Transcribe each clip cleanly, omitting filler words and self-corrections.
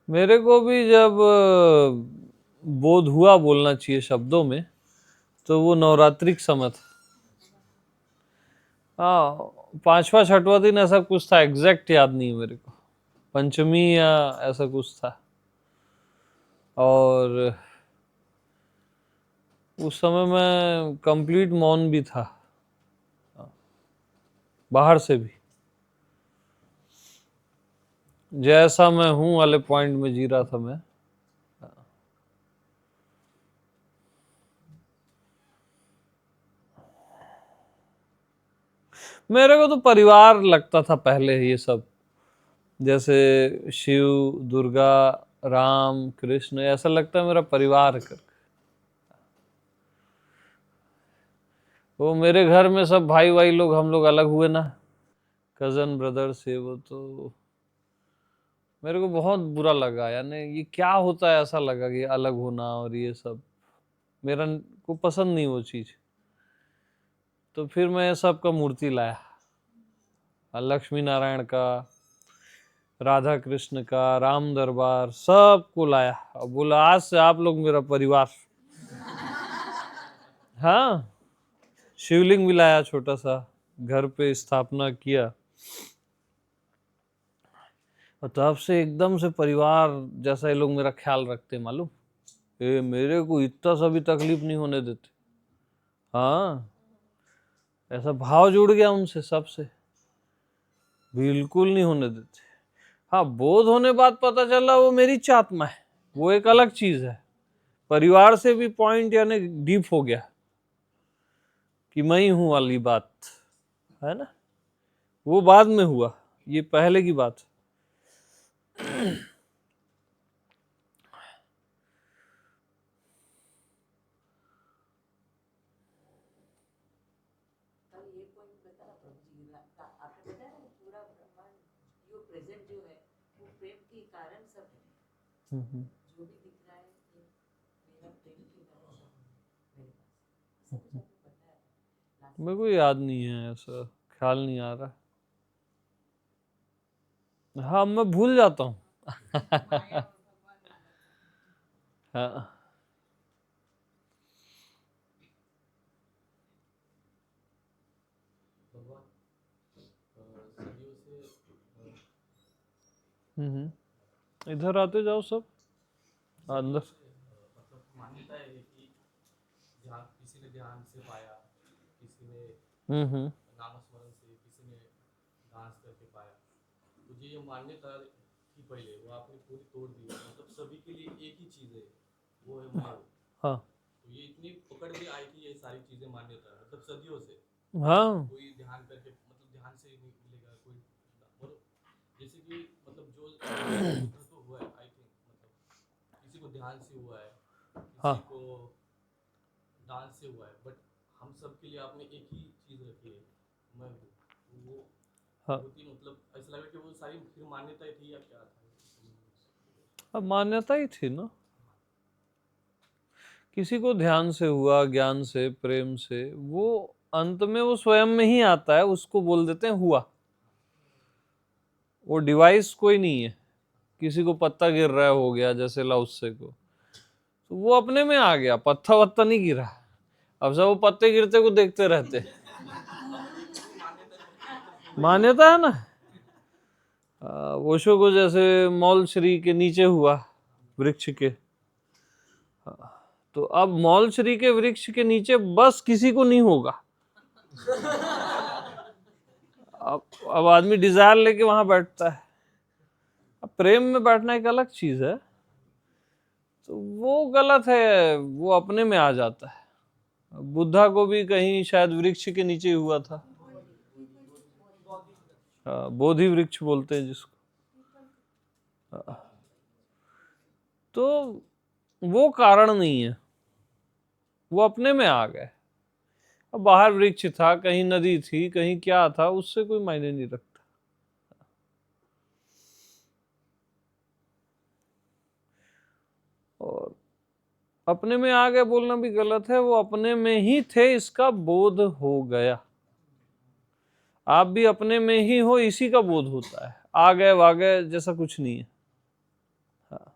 मेरे को भी जब बोध हुआ बोलना चाहिए शब्दों में, तो वो नवरात्रि के समय था। हाँ, पांचवा छठवा दिन ऐसा कुछ था, एग्जैक्ट याद नहीं है मेरे को, पंचमी या ऐसा कुछ था। और उस समय मैं कंप्लीट मौन भी था, बाहर से भी, जैसा मैं हूं वाले पॉइंट में जी रहा था मैं। मेरे को तो परिवार लगता था पहले ये सब, जैसे शिव, दुर्गा, राम, कृष्ण, ऐसा लगता है मेरा परिवार कर। वो मेरे घर में सब भाई भाई लोग, हम लोग अलग हुए ना, कजन ब्रदर से, वो तो मेरे को बहुत बुरा लगा, यानी ये क्या होता है, ऐसा लगा कि अलग होना और ये सब मेरा को पसंद नहीं वो चीज। तो फिर मैं सब का मूर्ति लाया, लक्ष्मी नारायण का, राधा कृष्ण का, राम दरबार, सबको लाया और बोला आज से आप लोग मेरा परिवार। हाँ, शिवलिंग भी लाया छोटा सा, घर पे स्थापना किया, और तब से एकदम से परिवार जैसा ये लोग मेरा ख्याल रखते, मालूम, ये मेरे को इतना सा भी तकलीफ नहीं होने देते। हाँ, ऐसा भाव जुड़ गया उनसे, सबसे, बिल्कुल नहीं होने देते। हाँ, बोध होने बाद पता चला वो मेरी चात्मा है, वो एक अलग चीज है। परिवार से भी पॉइंट यानी डीप हो गया कि मैं ही हूं वाली बात है ना। वो बाद में हुआ, ये पहले की बात। मेरे को याद नहीं है, ऐसा ख्याल नहीं आ रहा। हाँ, मैं भूल जाता हूँ। हाँ। इधर आते जाओ सब अंदर। मतलब मान्यता है कि ध्यान, किसी ने ध्यान से पाया, किसी ने नामस्मरण से, किसी ने डांस करके पाया। मुझे ये मान्यता थी पहले, वो आपने पूरी तोड़ दी, मतलब सभी के लिए एक ही चीज है, वो है मैं। हाँ तो ये इतनी पकड़ में आई थी ये सारी चीजें, मान्यता मतलब सदियों से। हाँ कोई ध्यान करके, मतलब ध्यान से नहीं मिलेगा कोई, और जैसे कि मतलब जो बुद्ध तो हुआ है आई थिंक, मतलब किसी को ध्यान से हुआ है, हाँ किसी को डांस से हुआ है, बट हम सब के लिए आपने एक ही चीज रखी है, मैं हूँ। तो वो हाँ। बहुत ही मतलब ऐसा लगा कि वो सारी फिर मान्यताएं थी या क्या था। अब मान्यता ही थी ना, किसी को ध्यान से हुआ, ज्ञान से, प्रेम से, वो अंत में वो स्वयं में ही आता है, उसको बोल देते हैं हुआ। वो डिवाइस कोई नहीं है। किसी को पत्ता गिर रहा है, हो गया जैसे लाउसे को, तो वो अपने में आ गया, पत्ता वत्ता नहीं गिरा। अब सब वो पत्ते गिरते को देखते रहते। मान्यता है ना। ओशो को जैसे मौल श्री के नीचे हुआ, वृक्ष के, तो अब मौल श्री के वृक्ष के नीचे बस किसी को नहीं होगा। अब आदमी डिजायर लेके वहां बैठता है। अब प्रेम में बैठना एक अलग चीज है, तो वो गलत है, वो अपने में आ जाता है। बुद्धा को भी कहीं शायद वृक्ष के नीचे हुआ था, बोधि वृक्ष बोलते हैं जिसको। तो वो कारण नहीं है, वो अपने में आ गए। अब बाहर वृक्ष था, कहीं नदी थी, कहीं क्या था, उससे कोई मायने नहीं रखता। और अपने में आ गए बोलना भी गलत है, वो अपने में ही थे, इसका बोध हो गया। आप भी अपने में ही हो, इसी का बोध होता है। आ गए वागए जैसा कुछ नहीं है। हाँ।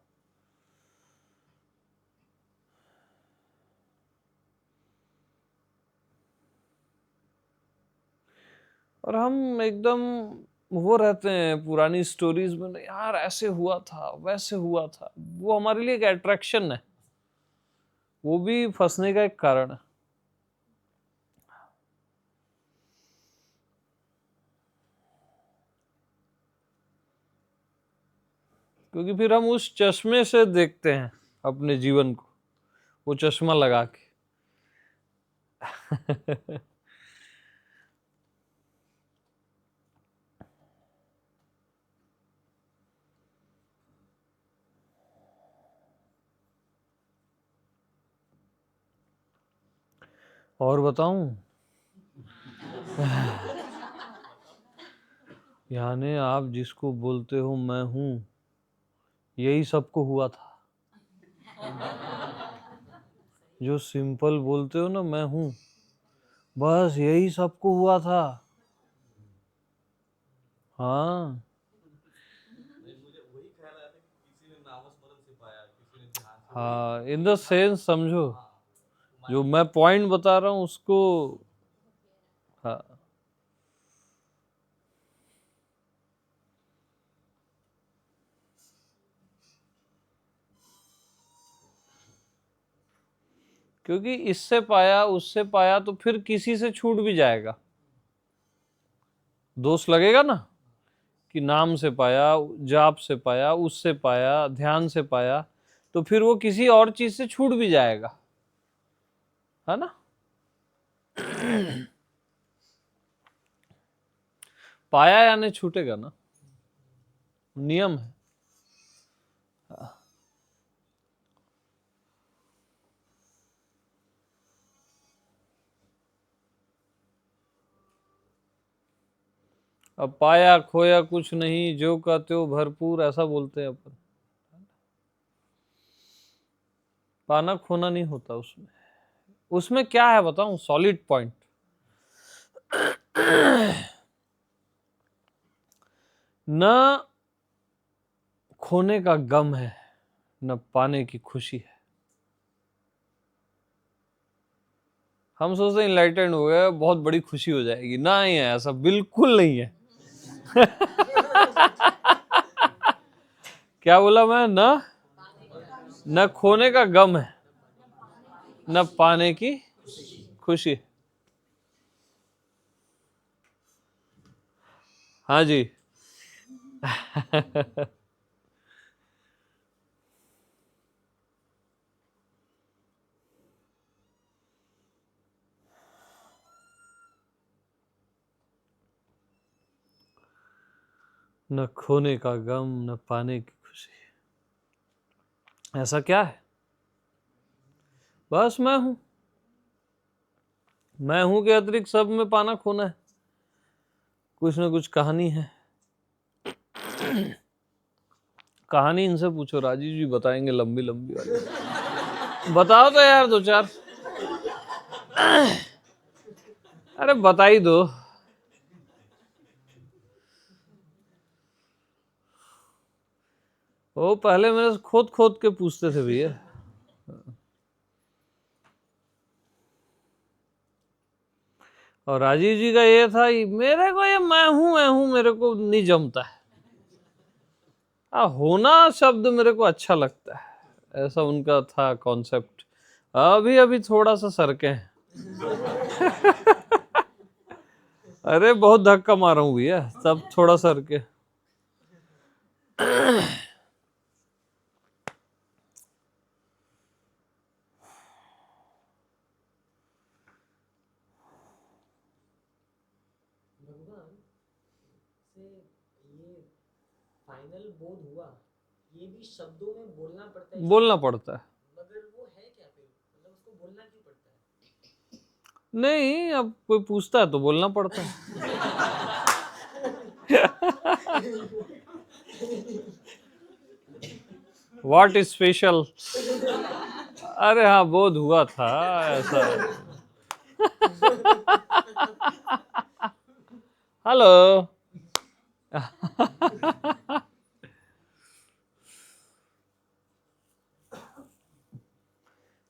और हम एकदम वो रहते हैं पुरानी स्टोरीज में, यार ऐसे हुआ था वैसे हुआ था। वो हमारे लिए एक अट्रैक्शन है, वो भी फंसने का एक कारण है। क्योंकि फिर हम उस चश्मे से देखते हैं अपने जीवन को, वो चश्मा लगा के। और बताऊं, यानी आप जिसको बोलते हो मैं हूं, यही सबको हुआ था। जो सिंपल बोलते हो ना मैं हूं, बस यही सबको हुआ था। हाँ नहीं, मुझे वही ख्याल आया था कि किसी ने नामस्मरण से पाया, किसी ने ध्यान से पाया। हाँ, इन द सेंस समझो, हाँ, जो मैं पॉइंट बता रहा हूँ उसको। हाँ, क्योंकि इससे पाया उससे पाया तो फिर किसी से छूट भी जाएगा, दोष लगेगा ना, कि नाम से पाया, जाप से पाया, उससे पाया, ध्यान से पाया, तो फिर वो किसी और चीज से छूट भी जाएगा, है ना। पाया यानी छूटेगा ना, नियम है। अब पाया खोया कुछ नहीं, जो का त्यों भरपूर, ऐसा बोलते हैं अपन। पाना खोना नहीं होता उसमें। उसमें क्या है बताऊं, सॉलिड पॉइंट। न खोने का गम है, न पाने की खुशी है। हम सोचते हैं इनलाइटेंड हो गए, बहुत बड़ी खुशी हो जाएगी, ना ही है, ऐसा बिल्कुल नहीं है। क्या बोला मैं, न खोने का गम है, न पाने की खुशी। हाँ जी। न खोने का गम, न पाने की खुशी, ऐसा क्या है। बस मैं हूं, मैं हूं के अतिरिक्त सब में पाना खोना है, कुछ ना कुछ कहानी है। कहानी इनसे पूछो, राजीव जी बताएंगे लंबी लंबी वाली। बताओ तो यार दो चार, अरे बता ही दो। वो पहले मेरे से खोद खोद के पूछते थे भैया। और राजीव जी का ये था, मेरे को ये मैं हूं मेरे को नहीं जमता है। होना शब्द मेरे को अच्छा लगता है, ऐसा उनका था कॉन्सेप्ट। अभी अभी थोड़ा सा सरके हैं। अरे बहुत धक्का मारा हूं भैया, तब थोड़ा सरके। भगवान से ये फाइनल बोध हुआ, ये भी शब्दों में बोलना पड़ता है, बोलना पड़ता है। मगर वो है क्या फिर, मतलब उसको बोलना क्यों पड़ता है? नहीं, अब कोई पूछता है तो बोलना पड़ता है। What is special. अरे हाँ, बोध हुआ था ऐसा। हेलो।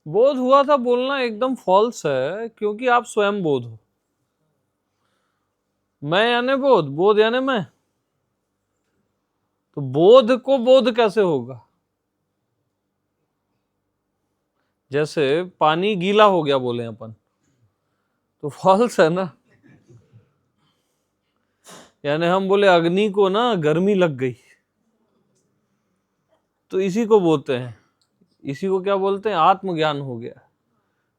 बोध हुआ था बोलना एकदम फॉल्स है, क्योंकि आप स्वयं बोध हो। मैं यानी बोध, बोध यानी मैं। तो बोध को बोध कैसे होगा? जैसे पानी गीला हो गया बोले अपन, तो फॉल्स है ना। यानी हम बोले अग्नि को ना गर्मी लग गई, तो इसी को बोलते हैं, इसी को क्या बोलते हैं? आत्मज्ञान हो गया,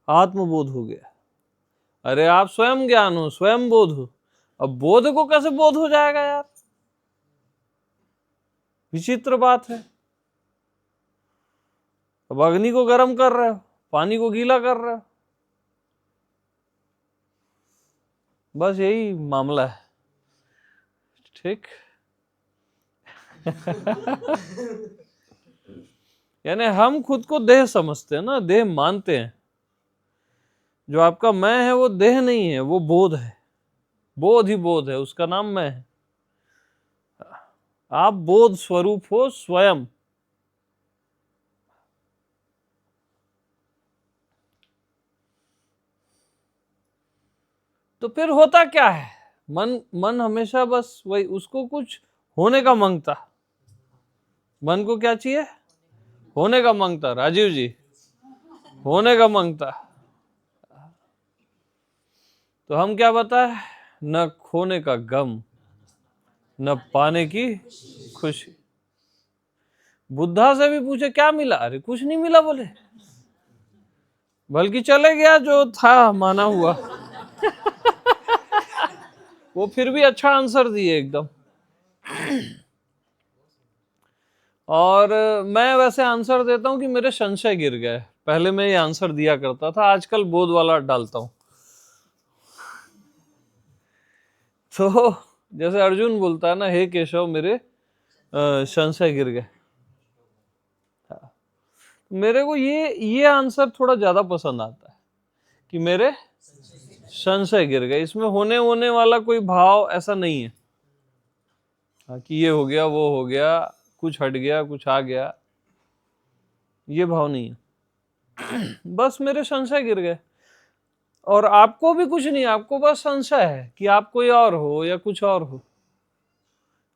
आत्मबोध हो गया। अरे आप स्वयं ज्ञान हो, स्वयं बोध हो, अब बोध को कैसे बोध हो जाएगा यार? विचित्र बात है। अब अग्नि को गर्म कर रहे हो, पानी को गीला कर रहे हो, बस यही मामला है। ठीक। यानी हम खुद को देह समझते हैं ना, देह मानते हैं। जो आपका मैं है वो देह नहीं है, वो बोध है। बोध ही बोध है, उसका नाम मैं है। आप बोध स्वरूप हो स्वयं। तो फिर होता क्या है? मन हमेशा बस वही, उसको कुछ होने का मांगता। मन को क्या चाहिए? होने का मांगता। राजीव जी, होने का मांगता। तो हम क्या बताए? न खोने का गम, न पाने की खुशी। बुद्धा से भी पूछे क्या मिला? अरे कुछ नहीं मिला बोले, बल्कि चले गया जो था माना हुआ। वो फिर भी अच्छा आंसर दिए एकदम। और मैं वैसे आंसर देता हूं कि मेरे संशय गिर गए। पहले मैं ये आंसर दिया करता था, आजकल बोध वाला डालता हूं। तो जैसे अर्जुन बोलता है ना, हे केशव मेरे संशय गिर गए। मेरे को ये आंसर थोड़ा ज्यादा पसंद आता है कि मेरे संशय गिर गए। इसमें होने वाला कोई भाव ऐसा नहीं है कि ये हो गया वो हो गया, कुछ हट गया कुछ आ गया, ये भाव नहीं है। बस मेरे संशय गिर गए। और आपको भी कुछ नहीं, आपको बस संशय है कि आप कोई और हो या कुछ और हो,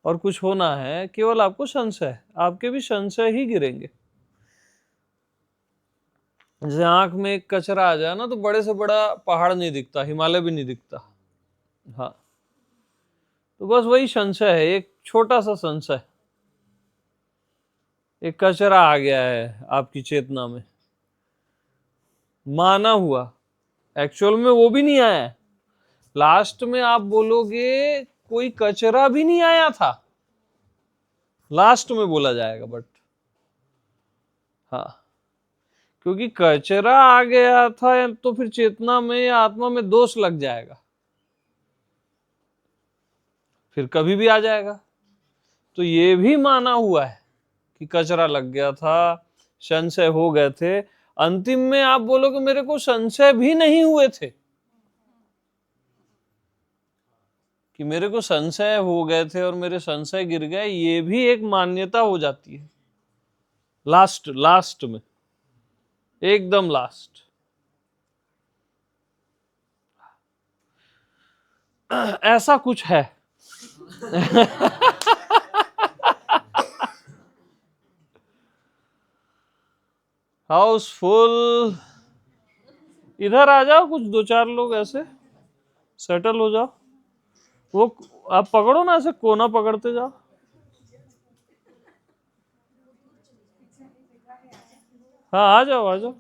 और कुछ होना है, केवल आपको संशय है। आपके भी संशय ही गिरेंगे। जैसे आंख में एक कचरा आ जाए ना, तो बड़े से बड़ा पहाड़ नहीं दिखता, हिमालय भी नहीं दिखता। हाँ, तो बस वही संशय है, एक छोटा सा संशय। एक कचरा आ गया है आपकी चेतना में, माना हुआ, एक्चुअल में वो भी नहीं आया है। लास्ट में आप बोलोगे कोई कचरा भी नहीं आया था, लास्ट में बोला जाएगा। बट हाँ, क्योंकि कचरा आ गया था तो फिर चेतना में या आत्मा में दोष लग जाएगा, फिर कभी भी आ जाएगा। तो ये भी माना हुआ है कि कचरा लग गया था, संशय हो गए थे। अंतिम में आप बोलोगे मेरे को संशय भी नहीं हुए थे, कि मेरे को संशय हो गए थे और मेरे संशय गिर गए, ये भी एक मान्यता हो जाती है लास्ट में, एकदम लास्ट। ऐसा कुछ है। हाउसफुल। इधर आ जाओ, कुछ दो चार लोग ऐसे सेटल हो जाओ। वो आप पकड़ो ना, ऐसे कोना पकड़ते जाओ। हाँ आ जाओ आ जाओ।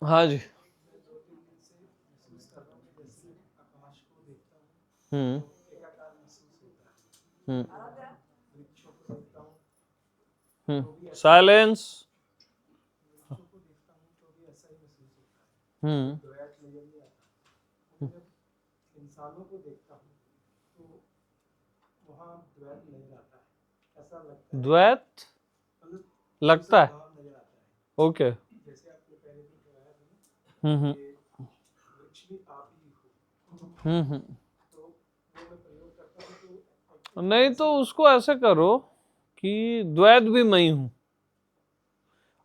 हाँ जी। हम्म हम्म साइलेंस। इंसानों को देखता हूँ तो वहाँ द्वैत नजर आता है, ऐसा लगता है, द्वैत मतलब लगता है। भाव नजर आता है। ओके। जैसे आपने पहले भी बताया था ना, हम्म कि वृक्ष भी आप ही हो, हम्म तो वो मैं प्रयोग करता हूँ तो नहीं तो उसको ऐसे करो कि द्वैत भी मैं हूं,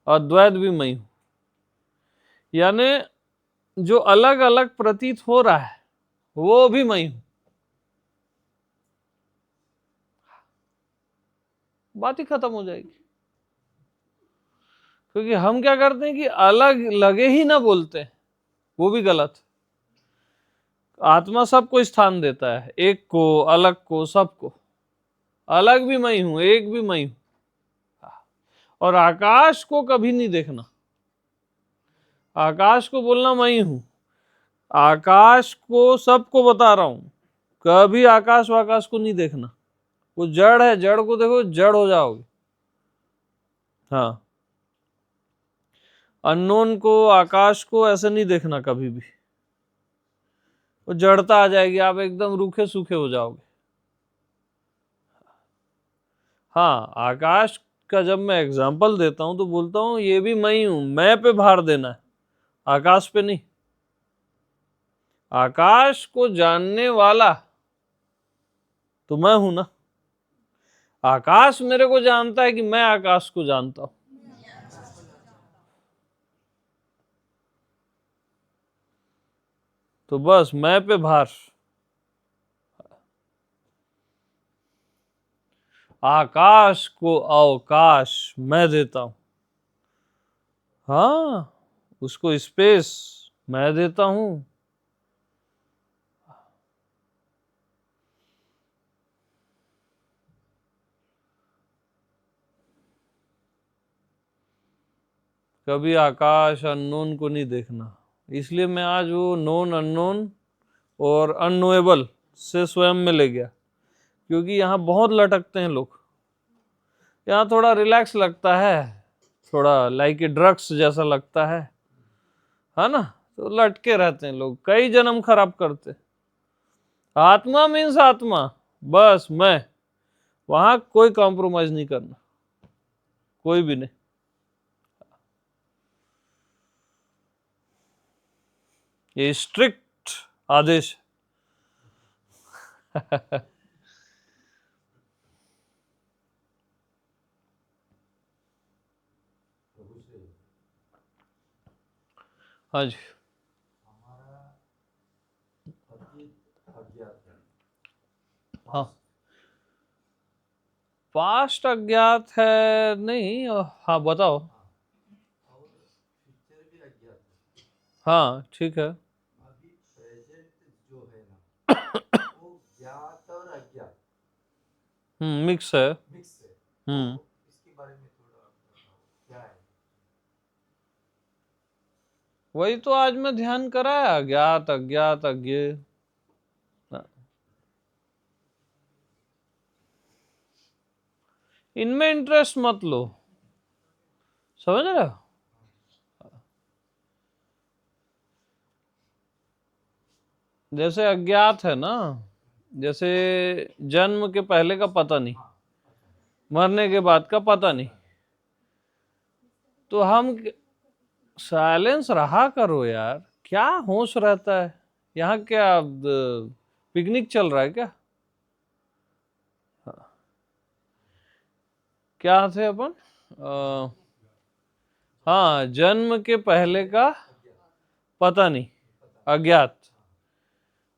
अद्वैत भी मैं हूं। यानी जो अलग अलग प्रतीत हो रहा है वो भी मैं हूं। बात ही खत्म हो जाएगी। क्योंकि हम क्या करते हैं कि अलग लगे ही ना बोलते हैं, वो भी गलत। आत्मा सबको स्थान देता है, एक को, अलग को, सबको। अलग भी मैं हूं, एक भी मैं हूं। और आकाश को कभी नहीं देखना। आकाश को बोलना मैं हूं। आकाश को सबको बता रहा हूं, कभी आकाश वाकाश को नहीं देखना। वो जड़ है, जड़ को देखो, जड़ हो जाओगे। हाँ, अननोन को, आकाश को ऐसे नहीं देखना कभी भी। वो जड़ता आ जाएगी, आप एकदम रूखे सूखे हो जाओगे। हाँ, आकाश का जब मैं एग्जाम्पल देता हूं तो बोलता हूं ये भी मैं ही हूं। मैं पे भार देना है, आकाश पे नहीं। आकाश को जानने वाला तो मैं हूं ना। आकाश मेरे को जानता है कि मैं आकाश को जानता हूं। तो बस मैं पे भार। आकाश को अवकाश मैं देता हूं। हाँ, उसको स्पेस मैं देता हूं। कभी आकाश अननोन को नहीं देखना। इसलिए मैं आज वो नोन अननोन और अननोएबल से स्वयं में ले गया, क्योंकि यहाँ बहुत लटकते हैं लोग। यहाँ थोड़ा रिलैक्स लगता है, थोड़ा लाइक ड्रग्स जैसा लगता है ना। तो लटके रहते हैं लोग, कई जन्म खराब करते। आत्मा मीन्स आत्मा, बस मैं। वहां कोई कॉम्प्रोमाइज नहीं करना, कोई भी नहीं। ये स्ट्रिक्ट आदेश है। हाँ जी। हाँ, पास्ट अज्ञात है नहीं। हाँ बताओ। हाँ ठीक है। अभी प्रेजेंट जो है ना वो ज्ञात और अज्ञात मिक्स है। मिक्स है। हम्म तो इसके बारे में थोड़ा बताओ, क्या है? वही तो आज मैं ध्यान कराया, ज्ञात अज्ञात अज्ञेय। इनमें इंटरेस्ट मत लो, समझ रहे हो। जैसे अज्ञात है ना, जैसे जन्म के पहले का पता नहीं, मरने के बाद का पता नहीं। तो हम साइलेंस रहा करो यार, क्या होश रहता है। यहाँ क्या पिकनिक चल रहा है क्या? क्या थे अपन? हाँ, जन्म के पहले का पता नहीं, अज्ञात।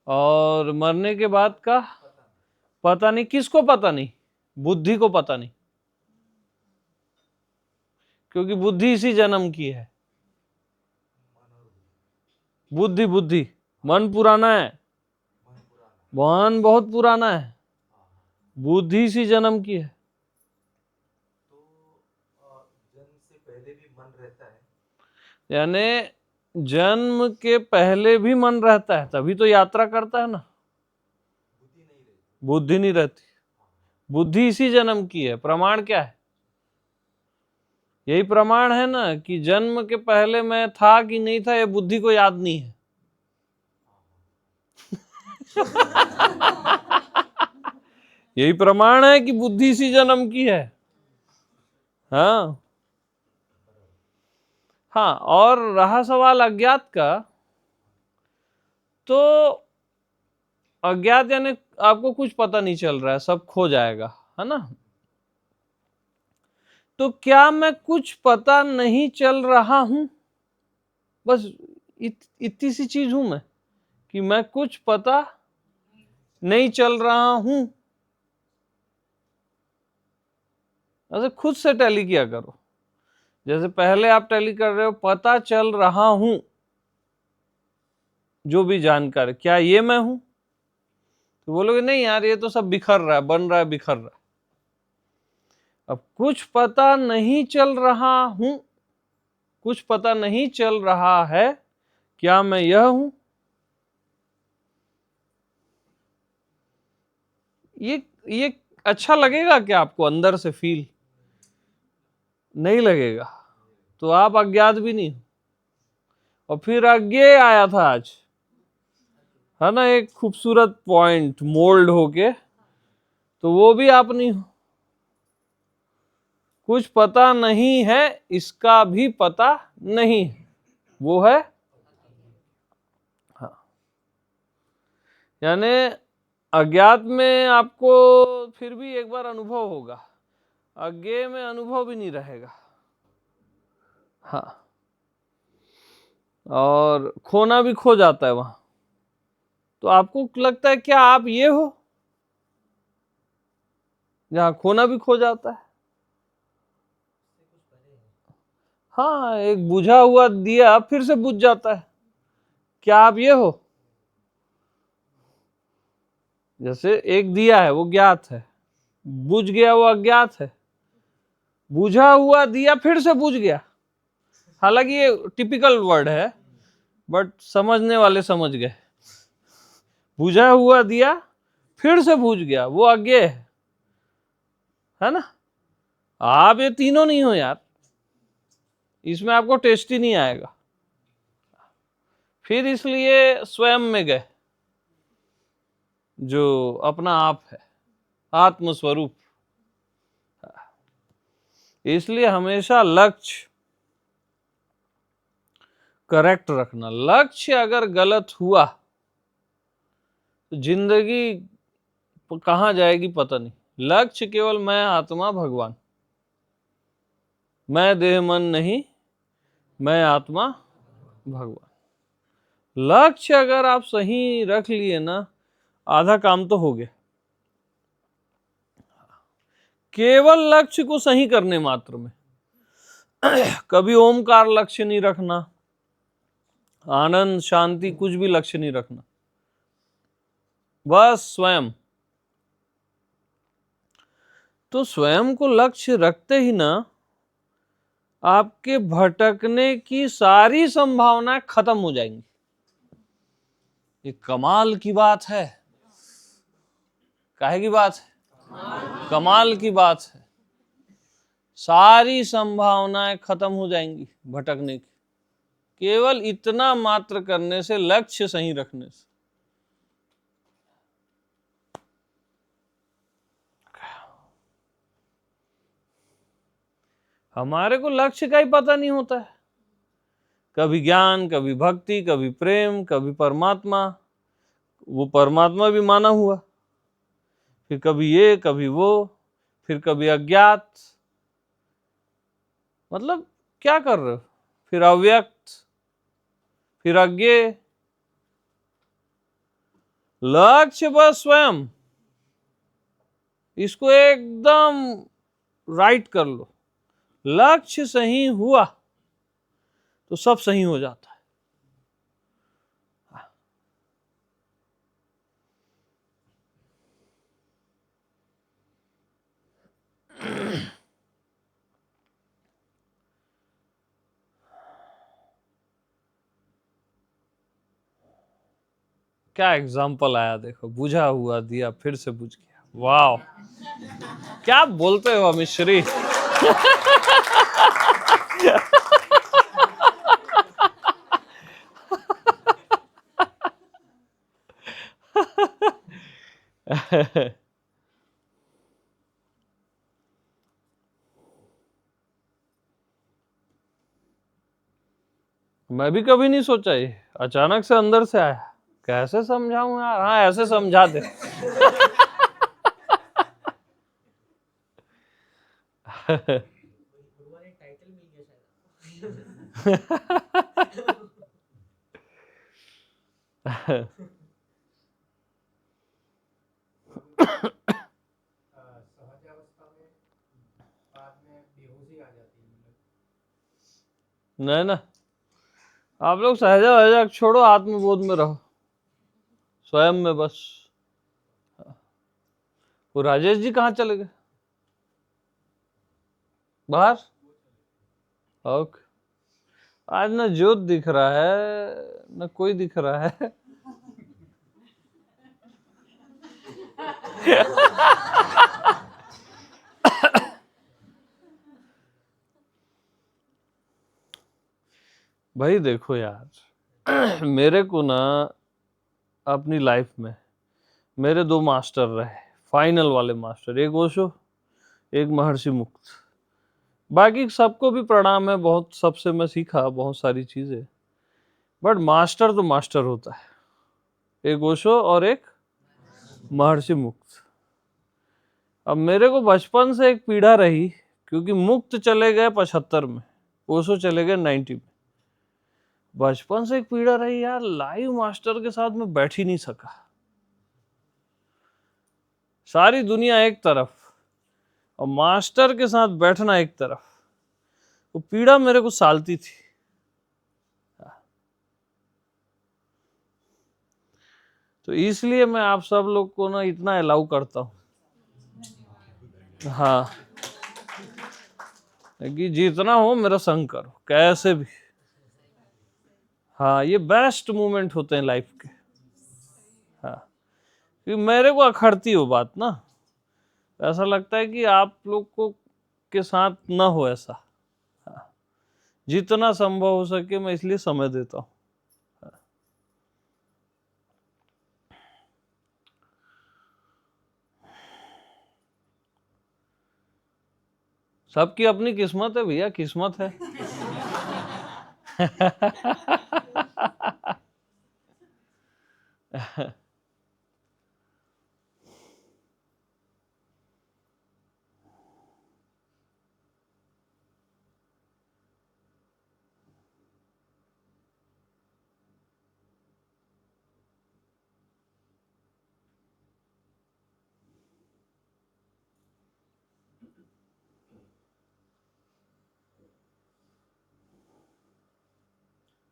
और मरने के बाद का पता नहीं। किसको पता नहीं? बुद्धि को पता नहीं, क्योंकि बुद्धि इसी जन्म की है। बुद्धि बुद्धि मन पुराना है, मन बहुत पुराना है, बुद्धि इसी जन्म की है। तो जन्म से पहले भी मन रहता है? यानी जन्म के पहले भी मन रहता है, तभी तो यात्रा करता है ना। बुद्धि नहीं रहती? बुद्धि नहीं रहती, बुद्धि इसी जन्म की है। प्रमाण क्या है? यही प्रमाण है ना कि जन्म के पहले मैं था कि नहीं था, ये बुद्धि को याद नहीं है। यही प्रमाण है कि बुद्धि इसी जन्म की है। हाँ हाँ। और रहा सवाल अज्ञात का, तो अज्ञात यानी आपको कुछ पता नहीं चल रहा है, सब खो जाएगा, है ना। तो क्या मैं कुछ पता नहीं चल रहा हूं? बस इतनी सी चीज हूं मैं कि मैं कुछ पता नहीं चल रहा हूं। ऐसे खुद से टैली किया करो। जैसे पहले आप टैली कर रहे हो, पता चल रहा हूं जो भी जानकारी, क्या ये मैं हूं? तो बोलोगे नहीं यार, ये तो सब बिखर रहा है, बन रहा है, बिखर रहा है। अब कुछ पता नहीं चल रहा हूं, कुछ पता नहीं चल रहा है, क्या मैं यह हूं? ये अच्छा लगेगा क्या आपको अंदर से फील? नहीं लगेगा, तो आप अज्ञात भी नहीं हो। और फिर अज्ञेय आया था आज, है ना, एक खूबसूरत पॉइंट मोल्ड होके, तो वो भी आप नहीं हो। कुछ पता नहीं है, इसका भी पता नहीं है, वो है हाँ। यानी अज्ञात में आपको फिर भी एक बार अनुभव होगा, अज्ञेय में अनुभव भी नहीं रहेगा। हाँ, और खोना भी खो जाता है वहां। तो आपको लगता है क्या आप ये हो, जहां खोना भी खो जाता है? हाँ, एक बुझा हुआ दिया फिर से बुझ जाता है, क्या आप ये हो? जैसे एक दिया है, वो ज्ञात है, बुझ गया, वो अज्ञात है। बुझा हुआ दिया फिर से बुझ गया। हालांकि ये टिपिकल वर्ड है, बट समझने वाले समझ गए। बुझा हुआ दिया फिर से बुझ गया, वो अज्ञेय है ना। आप ये तीनों नहीं हो यार, इसमें आपको टेस्ट ही नहीं आएगा। फिर इसलिए स्वयं में गए, जो अपना आप है, आत्मस्वरूप। इसलिए हमेशा लक्ष्य करेक्ट रखना। लक्ष्य अगर गलत हुआ तो जिंदगी कहां जाएगी पता नहीं। लक्ष्य केवल मैं, आत्मा, भगवान। मैं देह मन नहीं, मैं आत्मा, भगवान। लक्ष्य अगर आप सही रख लिए ना, आधा काम तो हो गया। केवल लक्ष्य को सही करने मात्र में, कभी ओमकार लक्ष्य नहीं रखना, आनंद शांति कुछ भी लक्ष्य नहीं रखना, बस स्वयं। तो स्वयं को लक्ष्य रखते ही ना, आपके भटकने की सारी संभावनाएं खत्म हो जाएंगी। ये कमाल की बात है। काहे की बात है? कमाल की बात है। सारी संभावनाएं खत्म हो जाएंगी भटकने की, केवल इतना मात्र करने से, लक्ष्य सही रखने से। हमारे को लक्ष्य का ही पता नहीं होता है। कभी ज्ञान, कभी भक्ति, कभी प्रेम, कभी परमात्मा, वो परमात्मा भी माना हुआ, फिर कभी ये, कभी वो, फिर कभी अज्ञात। मतलब क्या कर रहे हो? फिर अव्यक्त, फिर अज्ञेय। लक्ष्य बस स्वयं, इसको एकदम राइट कर लो। लक्ष्य सही हुआ तो सब सही हो जाता है। क्या एग्जाम्पल आया देखो, बुझा हुआ दिया फिर से बुझ गया। वाह, क्या बोलते हो अमित श्री? मैं भी कभी नहीं सोचा, ये अचानक से अंदर से आया। कैसे समझाऊं यार? हाँ, ऐसे समझा दे। भगवान एक टाइटल मिल गया शायद। सहजावस्था में बाद में बेहोशी आ जाती है। नहीं ना, आप लोग सहजा वहजा छोड़ो, आत्मबोध में रहो, स्वयं में बस। वो राजेश जी कहाँ चले गए? बाहर? ओके। आज ना ज्योत दिख रहा है ना कोई दिख रहा है। भाई देखो यार, मेरे को ना अपनी लाइफ में मेरे 2 मास्टर रहे, फाइनल वाले मास्टर, एक ओशो, एक महर्षि मुक्त। बाकी सबको भी प्रणाम है, बहुत सबसे मैं सीखा बहुत सारी चीजें, बट मास्टर तो मास्टर होता है, एक ओशो और एक महर्षि मुक्त। अब मेरे को बचपन से एक पीड़ा रही, क्योंकि मुक्त चले गए 75 में, ओशो चले गए 90 में। बचपन से एक पीड़ा रही यार, लाइव मास्टर के साथ मैं बैठ ही नहीं सका। सारी दुनिया एक तरफ और मास्टर के साथ बैठना एक तरफ, वो पीड़ा मेरे को सालती थी। तो इसलिए मैं आप सब लोग को ना इतना अलाउ करता हूँ, हाँ, कि जितना हो मेरा संग करो कैसे भी। हाँ, ये बेस्ट मोमेंट होते हैं लाइफ के। हाँ, क्योंकि मेरे को अखरती हो बात ना, ऐसा लगता है कि आप लोग को के साथ ना हो ऐसा। हाँ, जितना संभव हो सके मैं इसलिए समय देता हूँ। सबकी अपनी किस्मत है भैया, किस्मत है।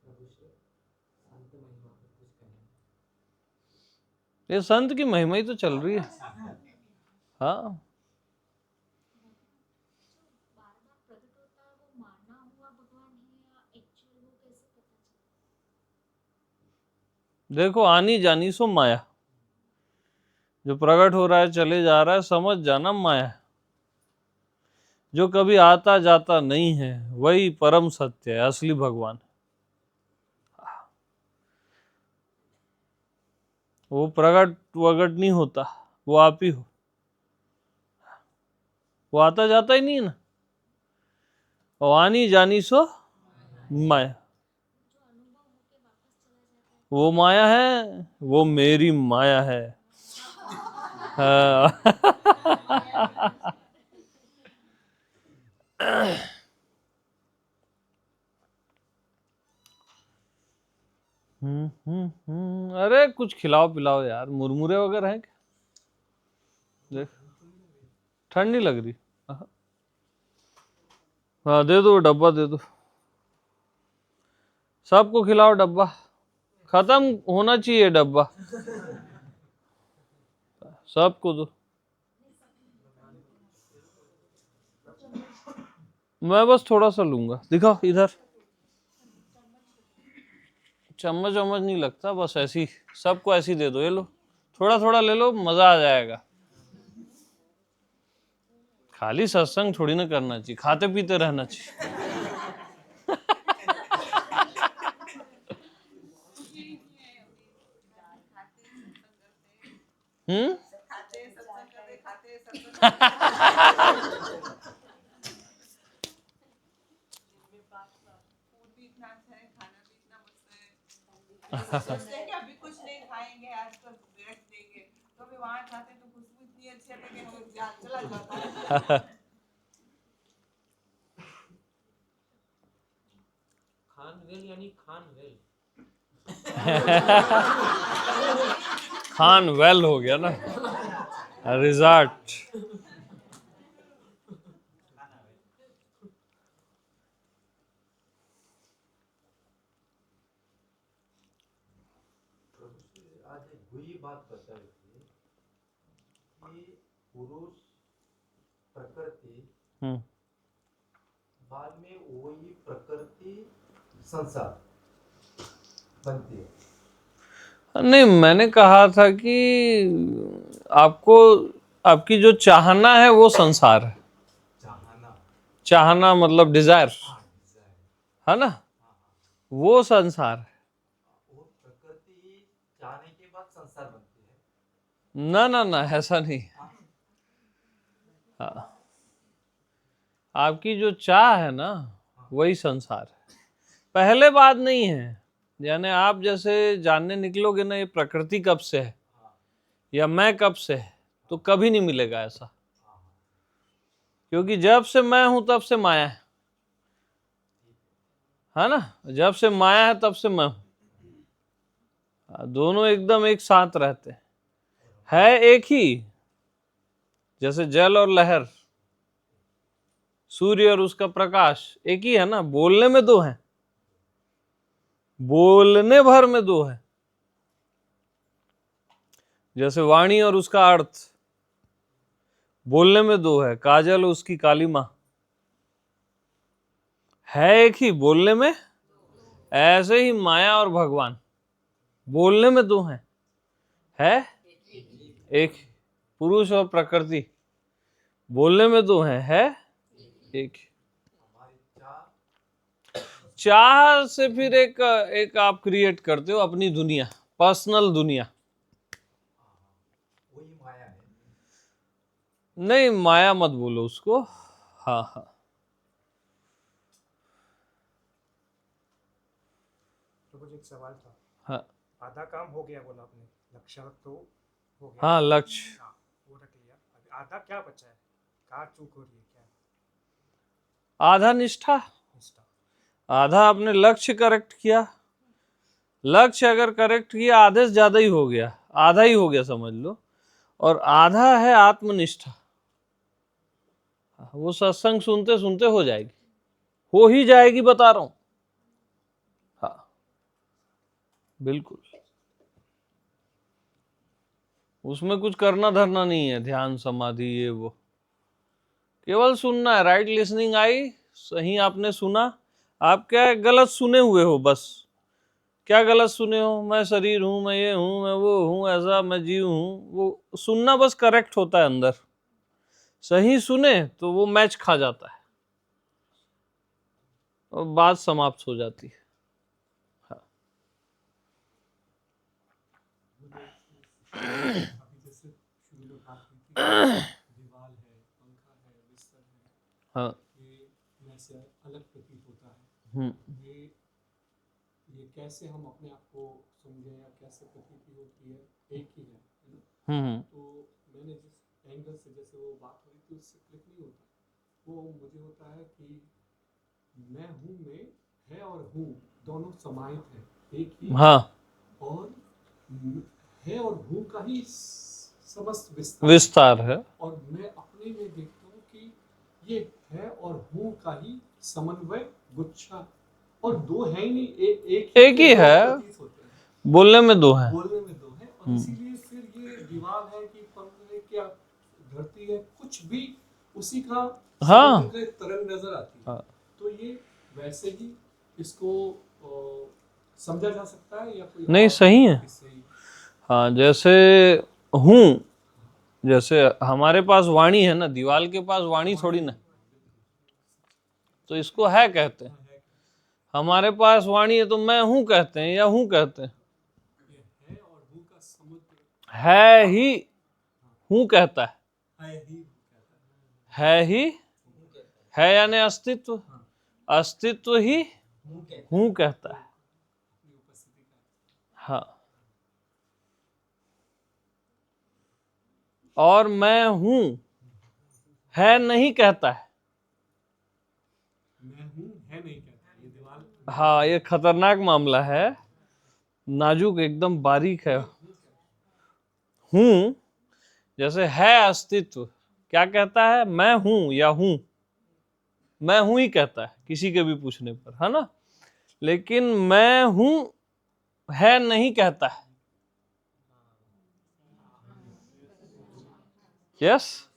प्रभु श्री संत महिमा पर कुछ कहें। ये संत की महिमा ही तो चल रही है। हाँ, बार बार प्रकट होता है, वो माना हुआ भगवान है या एक्चुअल, वो कैसे पता चले? देखो आनी जानी सो माया, जो प्रकट हो रहा है चले जा रहा है, समझ जाना माया है। जो कभी आता जाता नहीं है वही परम सत्य है, असली भगवान। वो प्रकट वगट नहीं होता, वो आप ही हो। वो आता जाता ही नहीं है ना, और आनी जानी सो माया। जो अनुभव होके वापस चला जाता है, वो माया है, वो मेरी माया है। हाँ। अरे कुछ खिलाओ पिलाओ यार, मुरमुरे वगैरह हैं क्या? देख, ठंड नहीं लग रही? हाँ दे दो, डब्बा दे दो, सबको खिलाओ डब्बा, खत्म होना चाहिए डब्बा, सबको दो। मैं बस थोड़ा सा लूंगा, दिखाओ इधर। चम्मच वम्मच नहीं लगता, बस ऐसी सबको ऐसी दे दो, ये लो, थोड़ा थोड़ा ले लो, मजा आ जाएगा। खाली सत्संग थोड़ी ना करना चाहिए, खाते पीते रहना चाहिए। हम्म। सोचते हैं कि अभी कुछ नहीं खाएंगे, आज तो रेस्ट देंगे, तो भी वहाँ खाते तो खुशबू इतनी अच्छी आती है कि हमें याद चला जाता है। खानवेल यानी खानवेल। खान वेल हो गया ना, रिजॉर्ट। आज वही बात बता रही थी कि पुरुष प्रकृति, बाद में वही प्रकृति संसार बनती है। नहीं, मैंने कहा था कि आपको, आपकी जो चाहना है वो संसार है। चाहना मतलब डिजायर, है ना, वो संसार है। वो प्रकृति चाहने के बाद संसार बनती है। ना ना ना, ऐसा नहीं। हाँ, आपकी जो चाह है ना वही संसार है, पहले बात नहीं है। यानी आप जैसे जानने निकलोगे ना ये प्रकृति कब से है या मैं कब से है, तो कभी नहीं मिलेगा ऐसा, क्योंकि जब से मैं हूं तब से माया है ना, जब से माया है तब से मैं हूं, दोनों एकदम एक साथ रहते हैं, है एक ही। जैसे जल और लहर, सूर्य और उसका प्रकाश एक ही है ना, बोलने में दो है, बोलने भर में दो है। जैसे वाणी और उसका अर्थ, बोलने में दो है, काजल उसकी काली मां, है एक ही बोलने में। ऐसे ही माया और भगवान बोलने में दो हैं, है एक। पुरुष और प्रकृति बोलने में दो हैं, है एक। चाह से फिर एक आप क्रिएट करते हो अपनी दुनिया, पर्सनल दुनिया। वही माया है। नहीं, माया मत बोलो उसको। हाँ हाँ, तो कुछ एक सवाल था। हाँ आधा काम हो गया बोला आपने, लक्ष्य तो हो गया। हाँ, लक्ष्य। हाँ, वो रख लिया। अभी आधा क्या बचा है? कहाँ चूक हो रही है, क्या आधा निष्ठा, निष्ठा? आधा आपने लक्ष्य करेक्ट किया। लक्ष्य अगर करेक्ट किया, आधे से ज्यादा ही हो गया, आधा ही हो गया समझ लो। और आधा है आत्मनिष्ठा, वो सत्संग सुनते सुनते हो जाएगी, हो ही जाएगी, बता रहा हूं। हाँ बिल्कुल, उसमें कुछ करना धरना नहीं है, ध्यान समाधि ये वो, केवल सुनना है। राइट लिसनिंग आई, सही आपने सुना। आप क्या गलत सुने हुए हो बस। क्या गलत सुने हो? मैं शरीर हूं, मैं ये हूं, मैं वो हूं, ऐसा मैं जीव हूं, वो सुनना बस करेक्ट होता है अंदर। सही सुने तो वो मैच खा जाता है और बात समाप्त हो जाती है। हाँ। अभी जैसे शुरू में बात हुई थी, दीवार है, पंखा है, बिस्तर है, हाँ। ये मैं से अलग प्रतीत होता है। ये कैसे हम अपने आप को समझें या कैसे प्रतीति होती है, एक ही है ना? तो मैंने जिस एंगल से जैसे वो बात हो रही थी उससे क्लिक नहीं होता, वो मुझे होता है कि मैं हूँ में है और हूँ दोनों समाहित है, एक ही। हाँ, और है और हूँ का ही समस्त विस्तार है। और मैं अपने में देखता हूँ कि ये है और हूँ का ही समन्वय गुच्छा, और दो है ही नहीं, एक ही है, बोलने में दो है, बोलने में दो है। और इसीलिए फिर ये दीवार है कि पंख है क्या धरती है, कुछ भी उसी का हाँ, तरंग नजर आती है। हाँ। तो ये वैसे ही इसको समझा जा सकता है या कोई नहीं, सही है। हाँ, जैसे हूँ, जैसे हमारे पास वाणी है ना, दीवाल के पास वाणी थोड़ी ना, तो इसको है कहते हैं। हमारे पास वाणी है तो मैं हूं कहते हैं या हूं कहते हैं। है ही हूं कहता है, है ही है यानी अस्तित्व, अस्तित्व ही हूं कहता है। हाँ, और मैं हूं है नहीं कहता है। मैं हूं है नहीं कहता, ये दीवार। हाँ, ये खतरनाक मामला है। नाजुक एकदम बारीक है। हूं जैसे है अस्तित्व, क्या कहता है? मैं हूं या हूं, मैं हूं ही कहता है किसी के भी पूछने पर, है ना। लेकिन मैं हूं है नहीं कहता है। यस।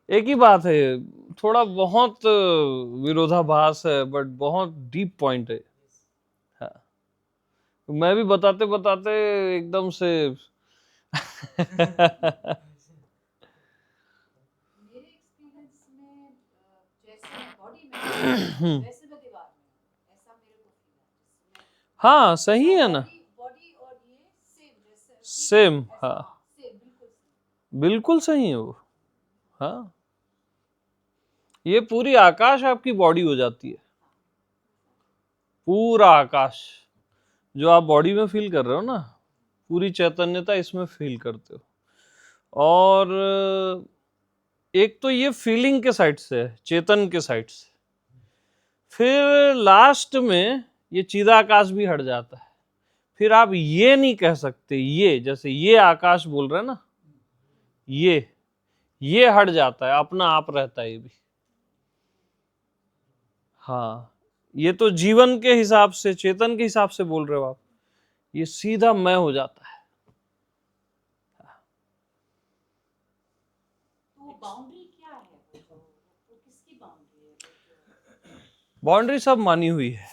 एक ही बात है, थोड़ा बहुत विरोधाभास है, बट बहुत डीप पॉइंट है। हाँ। मैं भी बताते बताते एकदम से मेरे एक्सपीरियंस में जैसे मैं बॉडी में हूँ, वैसे मैं दीवार में हूँ, ऐसा मेरे को फील है। हाँ सही है ना, बॉडी और ये सेम जैसे सेम। हाँ सेम बिल्कुल बिल्कुल सही है वो। हाँ, ये पूरी आकाश आपकी बॉडी हो जाती है, पूरा आकाश जो आप बॉडी में फील कर रहे हो ना, पूरी चैतन्यता इसमें फील करते हो। और एक तो ये फीलिंग के साइड से है, चेतन के साइड से, फिर लास्ट में ये चिदाकाश भी हट जाता है। फिर आप ये नहीं कह सकते, ये जैसे ये आकाश बोल रहे हैं ना, ये हट जाता है, अपना आप रहता है ये भी। हाँ, ये तो जीवन के हिसाब से, चेतन के हिसाब से बोल रहे हो आप, ये सीधा मैं हो जाता है। तो बाउंड्री क्या है, वो किसकी बाउंड्री है? बाउंड्री सब मानी हुई है।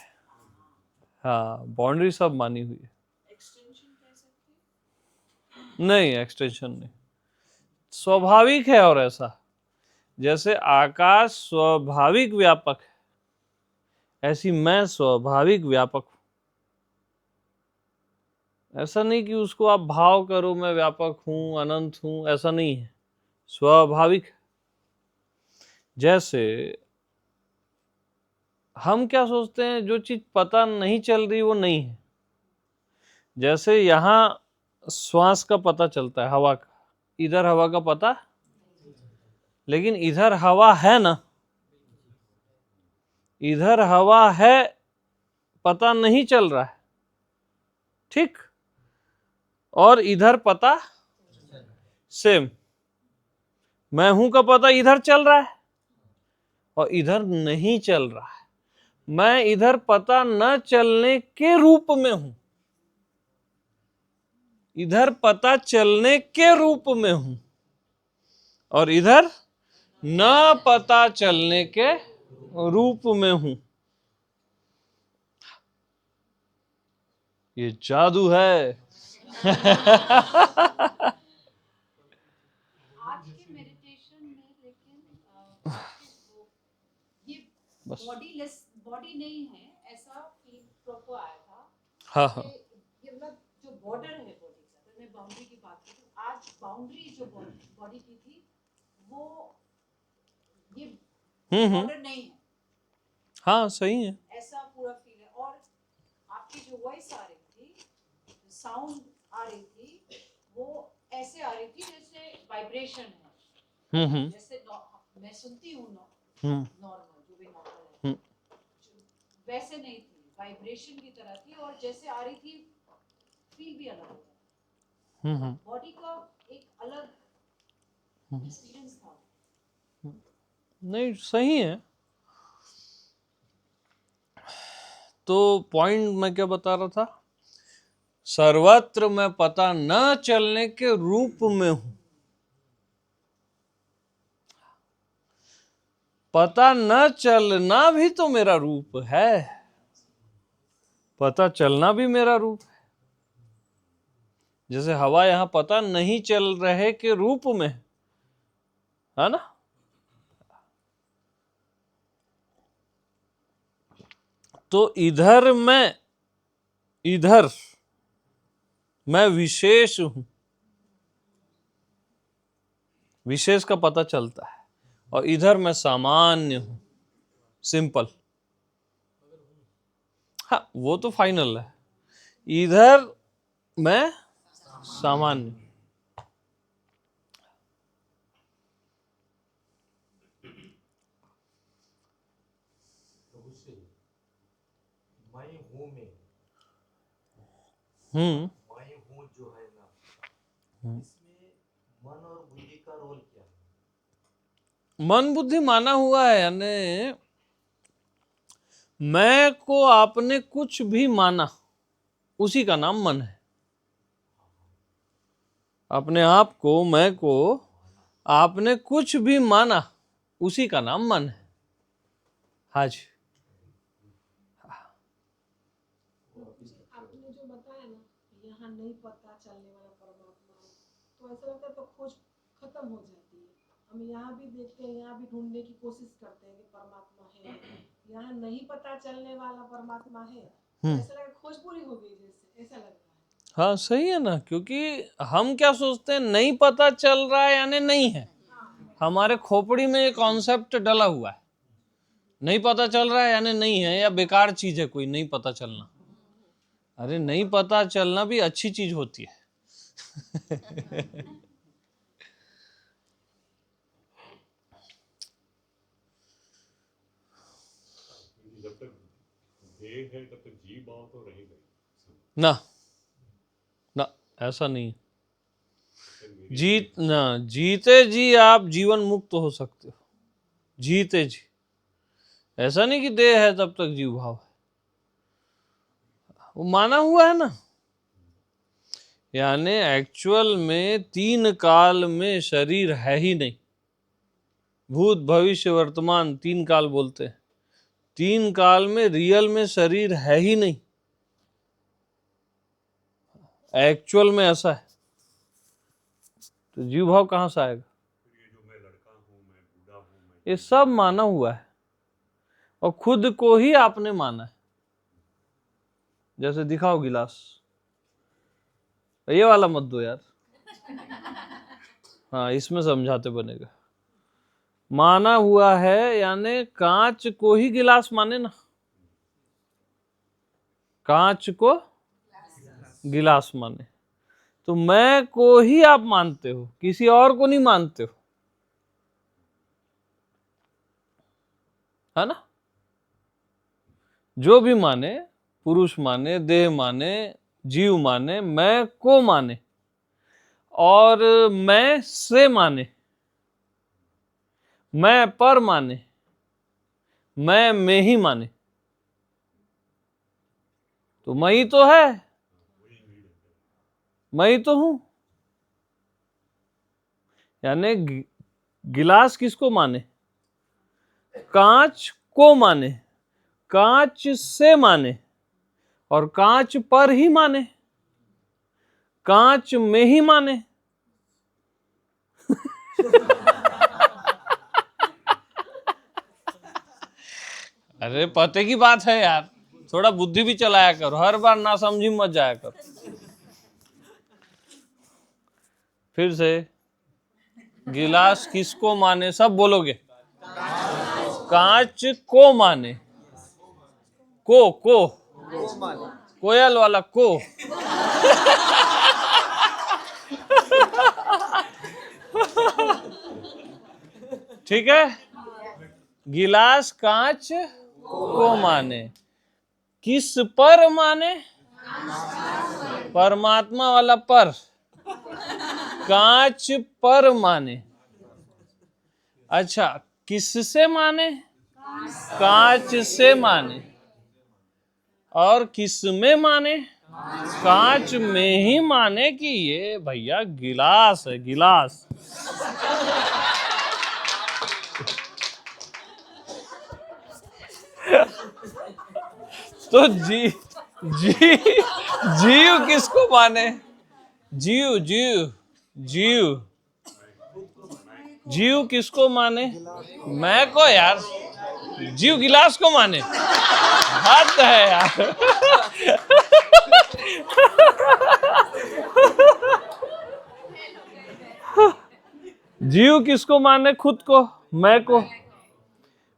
हाँ, बाउंड्री सब मानी हुई है। एक्सटेंशन कह सकते हैं? नहीं, एक्सटेंशन नहीं, स्वाभाविक है। और ऐसा जैसे आकाश स्वाभाविक व्यापक है, ऐसी मैं स्वाभाविक व्यापक हूं। ऐसा नहीं कि उसको आप भाव करो मैं व्यापक हूं, अनंत हूं, ऐसा नहीं है, स्वाभाविक। जैसे हम क्या सोचते हैं, जो चीज पता नहीं चल रही वो नहीं है। जैसे यहां श्वास का पता चलता है, हवा का, इधर हवा का पता, लेकिन इधर हवा है ना, इधर हवा है, पता नहीं चल रहा है, ठीक। और इधर पता सेम, मैं हूं का पता इधर चल रहा है और इधर नहीं चल रहा है। मैं इधर पता न चलने के रूप में हूं, इधर पता चलने के रूप में हूं, और इधर न पता चलने के रूप में हूं। ये जादू है। आज के मेडिटेशन में लेकिन ये बस। बॉडी नहीं है ऐसा फील प्रॉपर आया था। हाँ हाँ, ये मतलब जो बॉर्डर है बॉडी का, तो मैं बाउंड्री की बात करूँ, आज बाउंड्री जो बॉडी की थी वो ये बॉर्डर नहीं है, हाँ सही है। ऐसा पूरा फील है। और आपकी जो वॉइस आ रही थी, साउंड आ रही थी, वो ऐसे आ रही थी जैसे वाइब्रेशन है। जैसे मैं सुनती हूँ नॉर्मल, जो भी नॉर्मल है, वैसे नहीं थी, वाइब्रेशन की तरह थी। और जैसे आ रही थी फील भी अलग हो था, बॉडी का एक अलग एक्सपीरियंस था। नहीं सही है। तो पॉइंट मैं क्या बता रहा था, सर्वत्र मैं पता न चलने के रूप में हूं। पता न चलना भी तो मेरा रूप है, पता चलना भी मेरा रूप है। जैसे हवा यहां पता नहीं चल रहे के रूप में है ना। तो इधर मैं विशेष हूं, विशेष का पता चलता है, और इधर मैं सामान्य हूं, सिंपल। हाँ वो तो फाइनल है, इधर मैं सामान्य। प्रभु से में हम्म मैं हूँ जो है ना, इसमें मन और बुद्धि का रोल क्या है? मन बुद्धि माना हुआ है, यानी मैं को आपने कुछ भी माना उसी का नाम मन है। अपने आप को, मैं को आपने कुछ भी माना उसी का नाम मन है। हाँ जी। आपने जो बताया ना, यहाँ नहीं पता चलने वाला परमात्मा है, तो ऐसा लगता है तो खोज खत्म हो जाती है। हम यहाँ भी देखते हैं, यहाँ भी ढूंढने की कोशिश करते हैं कि परमात्मा है, यहाँ नहीं पता चलने वाला परमात्मा है, तो ऐसा लगा खोज पूरी हो गई, जैसे ऐसा लग रहा है। हाँ सही है ना, क्योंकि हम क्या सोचते हैं, नहीं पता चल रहा है यानी नहीं है। हमारे खोपड़ी में ये कॉन्सेप्ट डला हुआ है, नहीं पता चल रहा है यानी नहीं है, या बेकार चीज है कोई नहीं पता चलना। अरे नहीं पता चलना भी अच्छी चीज होती है। जब तक देह है तब तक जीव भाव तो रहेगा ही। ना ना, ऐसा नहीं। जीते जी आप जीवन मुक्त हो सकते हो, जीते जी। ऐसा नहीं कि देह है तब तक जीव भाव है, वो माना हुआ है ना। यानी एक्चुअल में 3 काल में शरीर है ही नहीं। भूत भविष्य वर्तमान 3 काल बोलते हैं। 3 काल में रियल में शरीर है ही नहीं, एक्चुअल में ऐसा है। तो जीव भाव कहां से आएगा? ये जो मैं लड़का हूँ, मैं बूढ़ा हूँ, मैं ये सब माना हुआ है, और खुद को ही आपने माना है। जैसे दिखाओ गिलास, ये वाला मत दो यार, हाँ इसमें समझाते बनेगा। माना हुआ है यानी कांच को ही गिलास माने ना, कांच को गिलास माने। तो मैं को ही आप मानते हो, किसी और को नहीं मानते हो, है ना। जो भी माने, पुरुष माने, देह माने, जीव माने, मैं को माने, और मैं से माने, मैं पर माने, मैं में ही माने, तो मैं ही तो है, मैं ही तो हूं। यानी गिलास किसको माने? कांच को माने, कांच से माने, और कांच पर ही माने, कांच में ही माने। अरे पते की बात है यार, थोड़ा बुद्धि भी चलाया करो, हर बार ना समझी मत जाया करो। फिर से, गिलास किसको माने? सब बोलोगे। कांच को माने, को कोयल वाला को। ठीक है, गिलास कांच को माने, किस पर माने? परमात्मा वाला पर, कांच पर माने। अच्छा, किससे माने? कांच से माने। और किस में माने? कांच में ही माने कि ये भैया गिलास है, गिलास। तो जीव किसको माने? जीव जीव किसको माने? मैं को यार। जीव गिलास को माने? हद है यार। जीव किसको माने? खुद को, मैं को।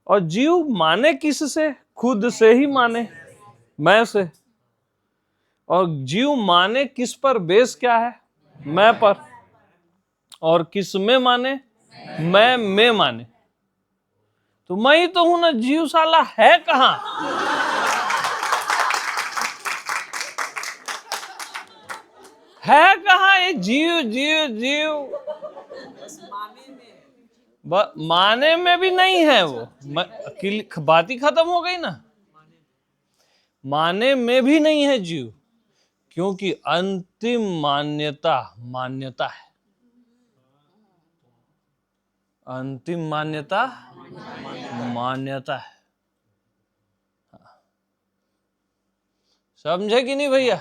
और जीव माने किससे? खुद से ही माने, मैं से। और जीव माने किस पर? बेस क्या है? मैं पर। और किस में माने? मैं में माने। तो मैं ही तो हूं ना, जीव साला है कहां? है कहाँ ये जीव जीव जीव? माने में भी नहीं है वो, बात ही खत्म हो गई ना। माने में भी नहीं है जीव, क्योंकि अंतिम मान्यता मान्यता है। अंतिम मान्यता मान्यता है। समझे कि नहीं भैया?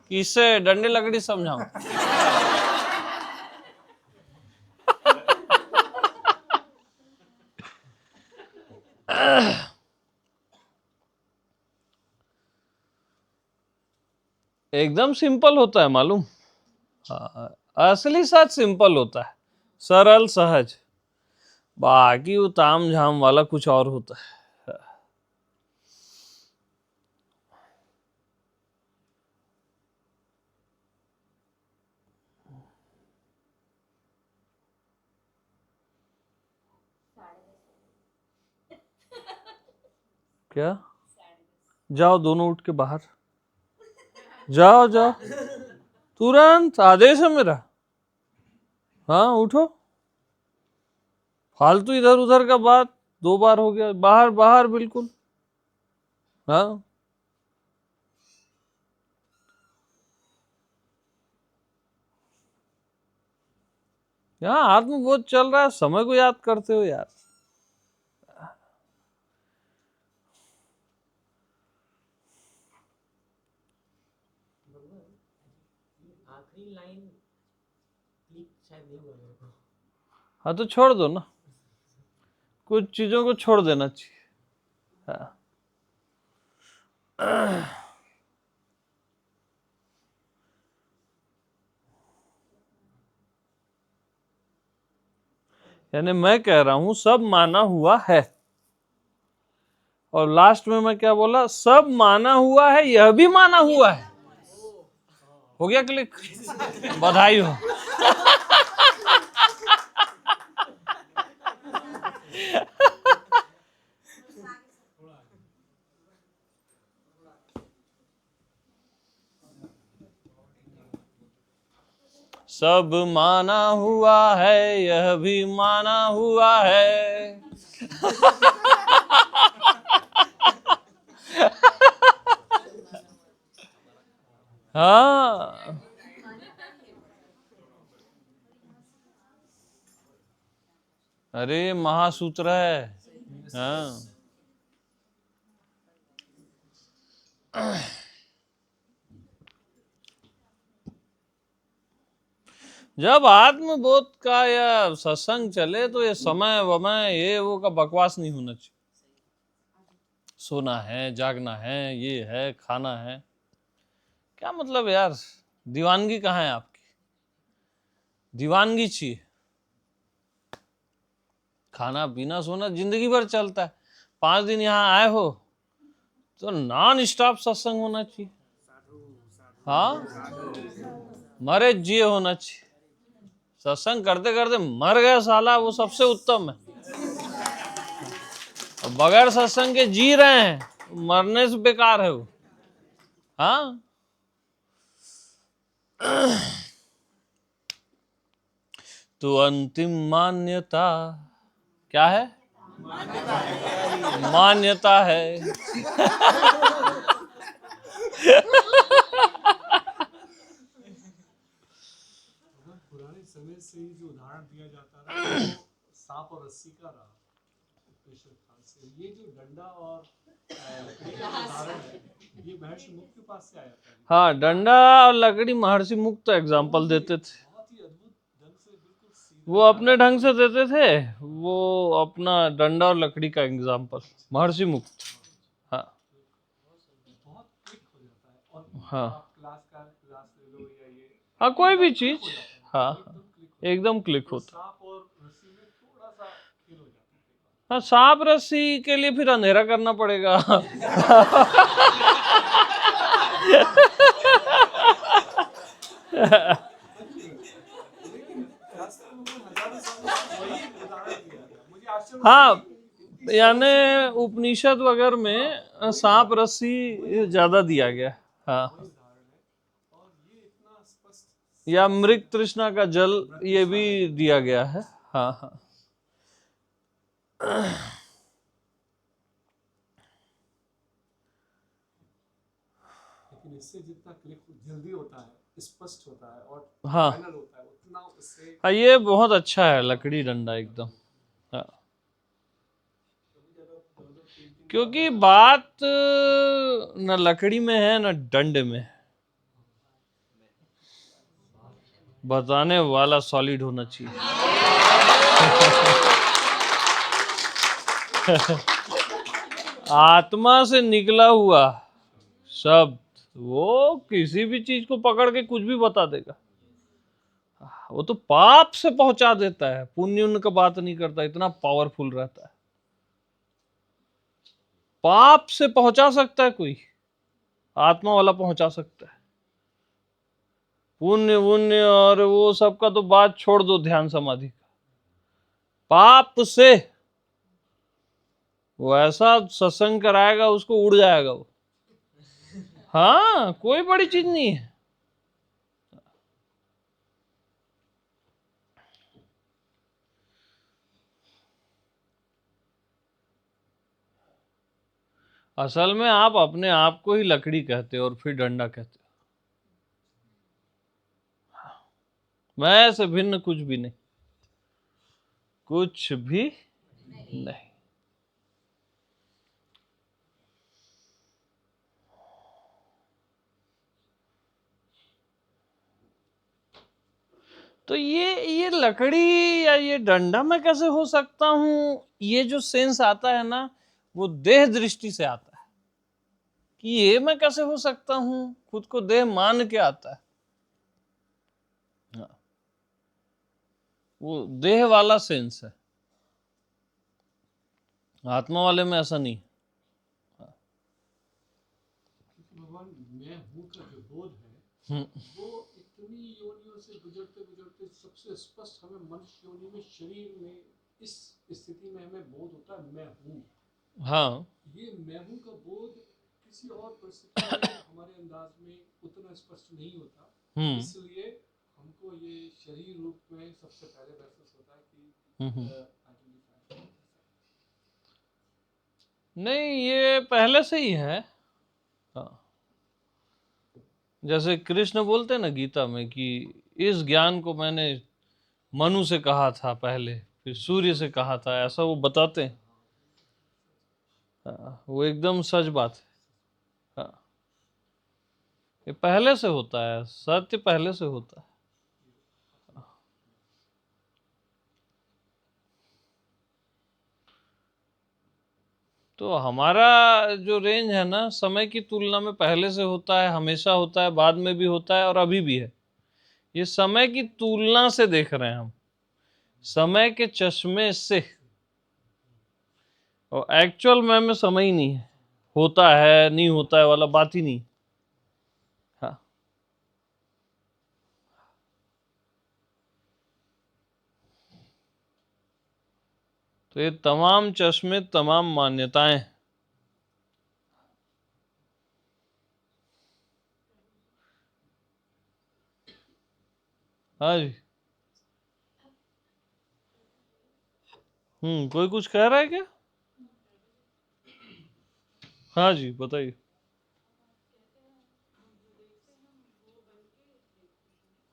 किससे डंडे लकड़ी समझाऊं? एकदम सिंपल होता है मालूम। असली सच सिंपल होता है, सरल सहज। बाकी वो ताम झाम वाला कुछ और होता है। क्या? जाओ दोनों उठ के बाहर जाओ जाओ, तुरंत आदेश है मेरा। हाँ उठो, फालतू इधर उधर का बात 2 बार हो गया। बाहर बाहर बिल्कुल। हाँ यहाँ आत्मबोध चल रहा है, समय को याद करते हो यार। आखिरी लाइन क्लिक शायद नहीं हुआ मेरे को। हाँ तो छोड़ दो ना, कुछ चीजों को छोड़ देना चाहिए। हाँ। यानी मैं कह रहा हूं सब माना हुआ है, और लास्ट में मैं क्या बोला? सब माना हुआ है, यह भी माना हुआ है। हो गया क्लिक? बधाई हो। सब माना हुआ है, यह भी माना हुआ है। हाँ अरे महासूत्र है। हाँ जब आत्मबोध का या सत्संग चले तो ये समय वमय ये वो का बकवास नहीं होना चाहिए। सोना है, जागना है, ये है, खाना है, क्या मतलब यार? दीवानगी कहाँ है आपकी? दीवानगी चाहिए। खाना पीना सोना जिंदगी भर चलता है। 5 दिन यहाँ आए हो तो नॉन स्टॉप सत्संग होना चाहिए। हाँ मरे जिए होना चाहिए। सत्संग करते करते मर गया साला, वो सबसे उत्तम है। बगैर सत्संग के जी रहे हैं, मरने से बेकार है वो। हाँ तो अंतिम मान्यता क्या है? मान्यता है। पुराने समय से ही जो उदाहरण दिया जाता रहा वो सांप और रस्सी का रहा। ये जो डंडा और लकड़ी का उदाहरण है, ये महर्षि मुक्त के पास से आया था। हाँ डंडा और लकड़ी महर्षि मुक्त एग्जाम्पल देते थे। बहुत ही अद्भुत ढंग से, बिल्कुल सीधा। वो अपने ढंग से देते थे, वो अपना डंडा और लकड़ी का एग्जाम्पल महर्षि मुक्त। हाँ बहुत क्लिक हो जाता है। और हाँ आप क्लास ले लो या ये, हाँ कोई भी चीज, हाँ एकदम क्लिक होता। सांप और रस्सी में थोड़ा सा खेल हो जाता है। हाँ सांप रस्सी के लिए फिर अंधेरा करना पड़ेगा। हाँ यानी उपनिषद वगैरह में सांप रस्सी ज्यादा दिया गया। हाँ और ये इतना या मृग तृष्णा का जल, ये भी दिया गया है। हाँ हाँ। लेकिन इससे जितना क्लिक जल्दी होता है, स्पष्ट होता है और हाँ फाइनल होता है, उतना उससे हाँ, ये बहुत अच्छा है लकड़ी डंडा एकदम। हाँ, क्योंकि बात न लकड़ी में है न डंडे में, बताने वाला सॉलिड होना चाहिए। आत्मा से निकला हुआ शब्द वो किसी भी चीज को पकड़ के कुछ भी बता देगा। वो तो पाप से पहुंचा देता है, पुण्य उन्य का बात नहीं करता, इतना पावरफुल रहता है। पाप से पहुंचा सकता है कोई, आत्मा वाला पहुंचा सकता है। पुण्य वुण्य और वो सब का तो बात छोड़ दो, ध्यान समाधि का। पाप से वो ऐसा सत्संग कराएगा, उसको उड़ जाएगा वो। हाँ, कोई बड़ी चीज नहीं है। असल में आप अपने आप को ही लकड़ी कहते हो और फिर डंडा कहते हो। मैं से भिन्न कुछ भी नहीं, कुछ भी नहीं। तो ये लकड़ी या ये डंडा मैं कैसे हो सकता हूं, ये जो सेंस आता है ना, वो देह दृष्टि से आता है कि ये मैं कैसे हो सकता हूं, खुद को देह मान के आता है। हाँ, वो देह वाला सेंस है, आत्मा वाले में ऐसा नहीं। भगवान मैं हूँ का जो बोध है, वो इतनी योनियों से गुजरते गुजरते सबसे स्पष्ट हमें मनुष्य योनि में, शरीर में, इस स्थिति में हमें बोध होता है मैं हूँ। हाँ, ये मैं हूँ का बोध किसी और परिस्थिति में हमारे अंदाज में उतना स्पष्ट नहीं होता, इसलिए हमको ये शरीर रूप में सबसे पहले महसूस होता है कि नहीं, ये पहले से ही है। हाँ, जैसे कृष्ण बोलते हैं ना गीता में कि इस ज्ञान को मैंने मनु से कहा था पहले, फिर सूर्य से कहा था, ऐसा वो बताते हैं। हाँ, वो एकदम सच बात है। हाँ, ये पहले से होता है, सत्य पहले से होता है। तो हमारा जो रेंज है ना, समय की तुलना में पहले से होता है, हमेशा होता है, बाद में भी होता है और अभी भी है। ये समय की तुलना से देख रहे हैं हम, समय के चश्मे से, और एक्चुअल में समय ही नहीं है, होता है नहीं होता है वाला बात ही नहीं। हाँ, तो ये तमाम चश्मे, तमाम मान्यताएं। हाँ जी। कोई कुछ कह रहा है क्या? हाँ जी, बताइए।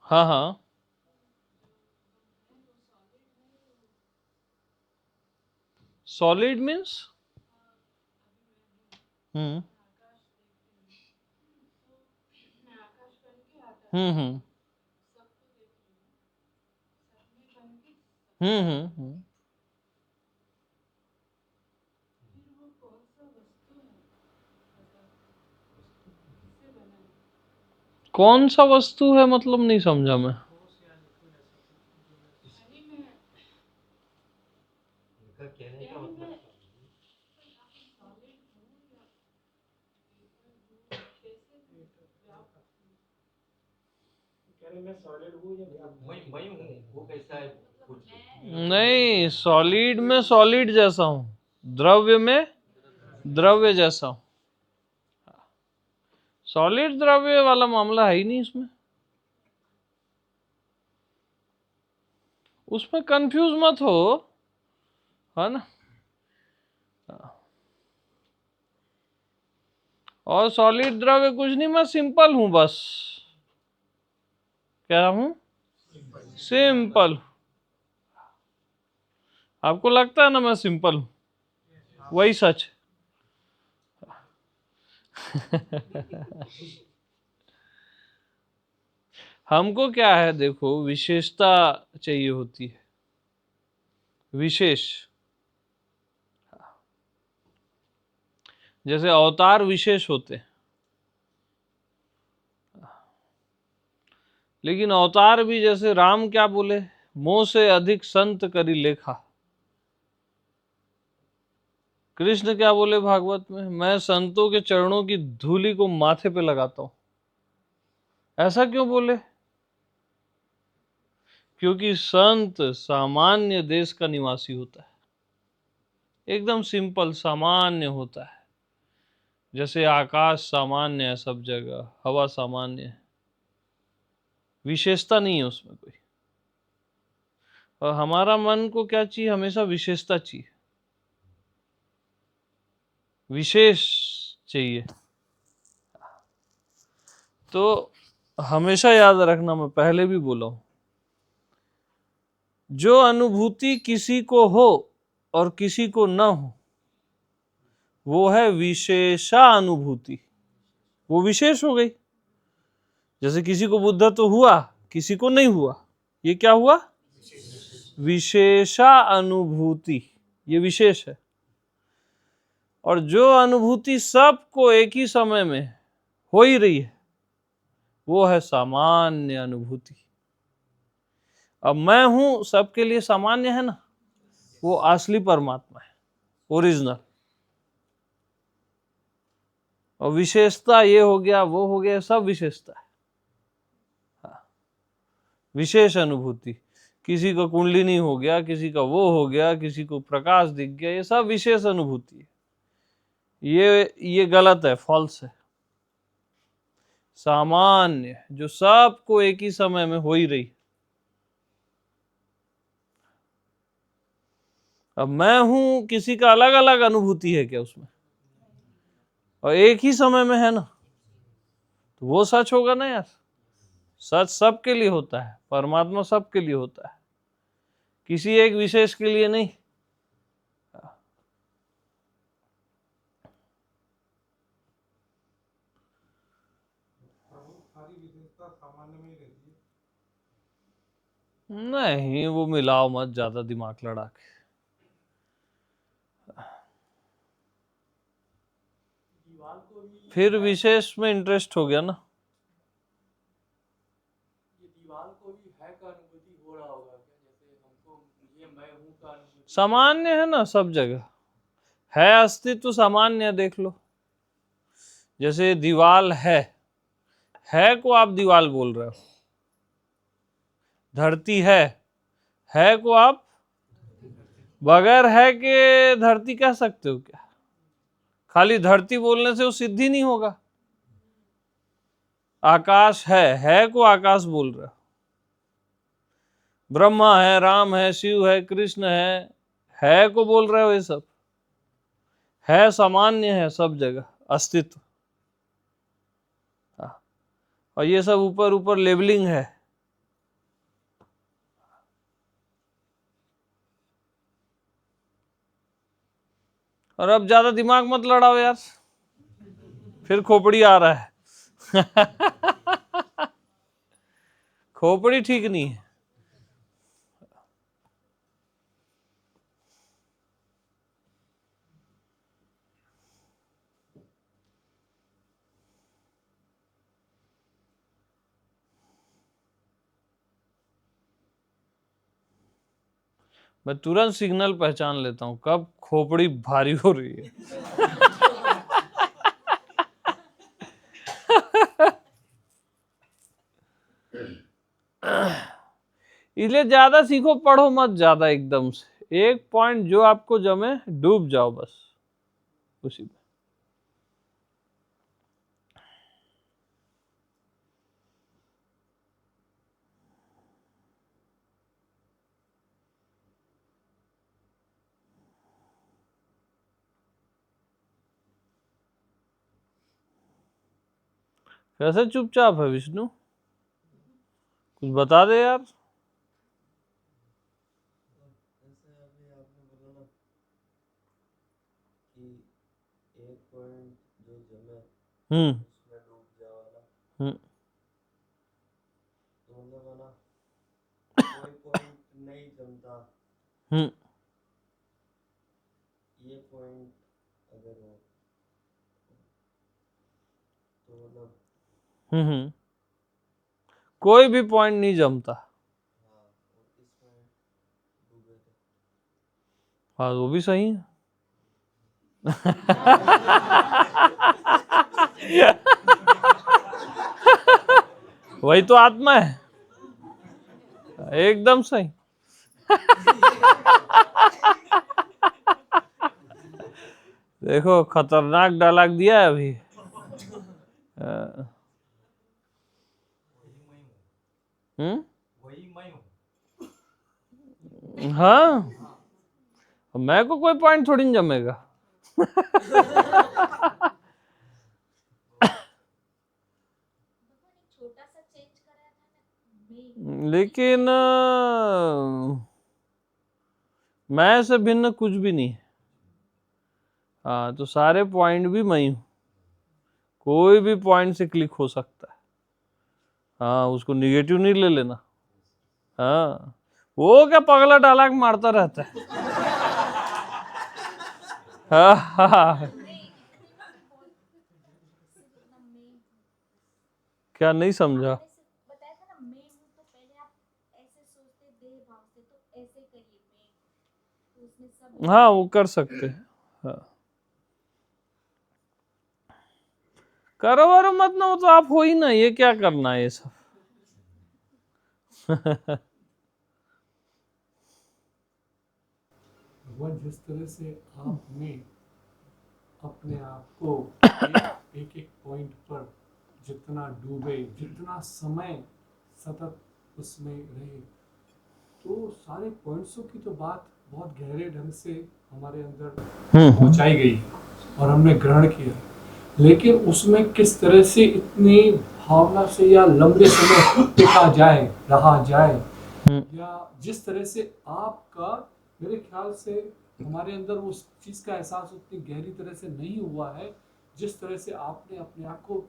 हाँ हाँ, सॉलिड मीन्स? हम्म हम्म हम्म। कौन सा वस्तु है, मतलब नहीं समझा मैं। इनका कहने का मतलब मैं हूँ, वो कैसा है कुछ नहीं, सॉलिड में सॉलिड जैसा हूं, द्रव्य में द्रव्य जैसा हूं। सॉलिड द्रव्य वाला मामला है ही नहीं इसमें। उसमें कंफ्यूज मत हो, है ना। और सॉलिड द्रव्य कुछ नहीं, मैं सिंपल हूं बस। क्या हूं? सिंपल। आपको लगता है ना मैं सिंपल हूं, वही सच हमको क्या है, देखो विशेषता चाहिए होती है, विशेष। जैसे अवतार विशेष होते हैं, लेकिन अवतार भी जैसे राम क्या बोले, मोह से अधिक संत करी लेखा। कृष्ण क्या बोले भागवत में, मैं संतों के चरणों की धूलि को माथे पे लगाता हूं। ऐसा क्यों बोले? क्योंकि संत सामान्य देश का निवासी होता है, एकदम सिंपल सामान्य होता है। जैसे आकाश सामान्य है सब जगह, हवा सामान्य है, विशेषता नहीं है उसमें कोई। और हमारा मन को क्या चाहिए, हमेशा विशेषता चाहिए, विशेष चाहिए। तो हमेशा याद रखना, मैं पहले भी बोला हूं, जो अनुभूति किसी को हो और किसी को न हो, वो है विशेषा अनुभूति, वो विशेष हो गई। जैसे किसी को बुद्धत्व हुआ, किसी को नहीं हुआ, ये क्या हुआ? विशेषा अनुभूति, ये विशेष है। और जो अनुभूति सबको एक ही समय में हो ही रही है, वो है सामान्य अनुभूति। अब मैं हूं सबके लिए सामान्य है ना, वो असली परमात्मा है, ओरिजिनल। और विशेषता ये हो गया, वो हो गया, सब विशेषता है। हाँ। विशेष अनुभूति, किसी को कुंडलिनी हो गया, किसी का वो हो गया, किसी को प्रकाश दिख गया, ये सब विशेष अनुभूति है। ये गलत है, फॉल्स है। सामान्य जो सबको एक ही समय में हो ही रही। अब मैं हूं, किसी का अलग अलग अनुभूति है क्या उसमें, और एक ही समय में है ना, तो वो सच होगा ना यार। सच सबके लिए होता है, परमात्मा सबके लिए होता है, किसी एक विशेष के लिए नहीं। सारी विशेषता सामान्य में ही रहती है। नहीं, वो मिलाओ मत ज्यादा दिमाग लड़ा के। दीवार को भी फिर विशेष में इंटरेस्ट हो गया ना। ये दीवार को भी है का अनुभूति हो रहा होगा क्या? जैसे हमको ये मैं हूँ का अनुभूति सामान्य है ना, सब जगह है, अस्तित्व सामान्य है। देख लो, जैसे दीवाल है को आप दीवाल बोल रहे हो, धरती है को आप बगैर है के धरती कह सकते हो क्या? खाली धरती बोलने से वो सिद्धि नहीं होगा। आकाश है को आकाश बोल रहे हो, ब्रह्मा है, राम है, शिव है, कृष्ण है को बोल रहे हो। ये सब है, सामान्य है सब जगह, अस्तित्व। हाँ। और ये सब ऊपर ऊपर लेबलिंग है। और अब ज्यादा दिमाग मत लड़ाओ यार, फिर खोपड़ी आ रहा है खोपड़ी ठीक नहीं है। मैं तुरंत सिग्नल पहचान लेता हूं कब खोपड़ी भारी हो रही है इसलिए ज्यादा सीखो, पढ़ो मत ज्यादा एकदम से। एक पॉइंट जो आपको जमे, डूब जाओ बस उसी में। कैसे चुपचाप है विष्णु, कुछ बता दे यार। जैसे अभी आपने बोला ना कि एक पॉइंट जो जमे उसमें डूब गया वाला, तो मतलब है ना कोई पॉइंट नहीं जमता, ये पॉइंट अगर हो तो मतलब कोई भी पॉइंट नहीं जमता। हाँ, और इसमें डूबे थे। हाँ वो भी सही है। वही तो आत्मा है, एकदम सही। देखो खतरनाक डायलॉग दिया है अभी। वही मैं हूँ। हाँ, मैं को कोई पॉइंट थोड़ी नहीं जमेगा। भगवान एक छोटा सा चेंज कराया था ना, मैं लेकिन मैं से भिन्न कुछ भी नहीं है। हाँ, तो सारे पॉइंट भी मैं हूँ, कोई भी पॉइंट से क्लिक हो सकता है। हाँ, उसको निगेटिव नहीं ले लेना। हाँ, वो क्या पगला डायलॉग मारता रहता है। हाँ हाँ, क्या नहीं समझा? बताया था ना मैं हूँ, तो पहले आप ऐसे सोचते देह भाव से, तो ऐसे करिए मैं, तो उसमें सब हाँ, वो कर सकते हैं। हाँ, करो वरो मत ना, वो तो आप हो ही ना, ये क्या करना है ये सब। भगवान जिस तरह से आपने अपने आप को एक एक पॉइंट पर जितना डूबे, जितना समय सतत उसमें रहे, तो सारे पॉइंट्सों की तो बात बहुत गहरे ढंग से हमारे अंदर पहुंचाई गई और हमने ग्रहण किया, लेकिन उसमें किस तरह से इतनी भावना से या लंबे समय टिका जाए, रहा जाए, या जिस तरह से आपका, मेरे ख्याल से हमारे अंदर उस चीज का एहसास उतनी गहरी तरह से नहीं हुआ है जिस तरह से आपने अपने आप को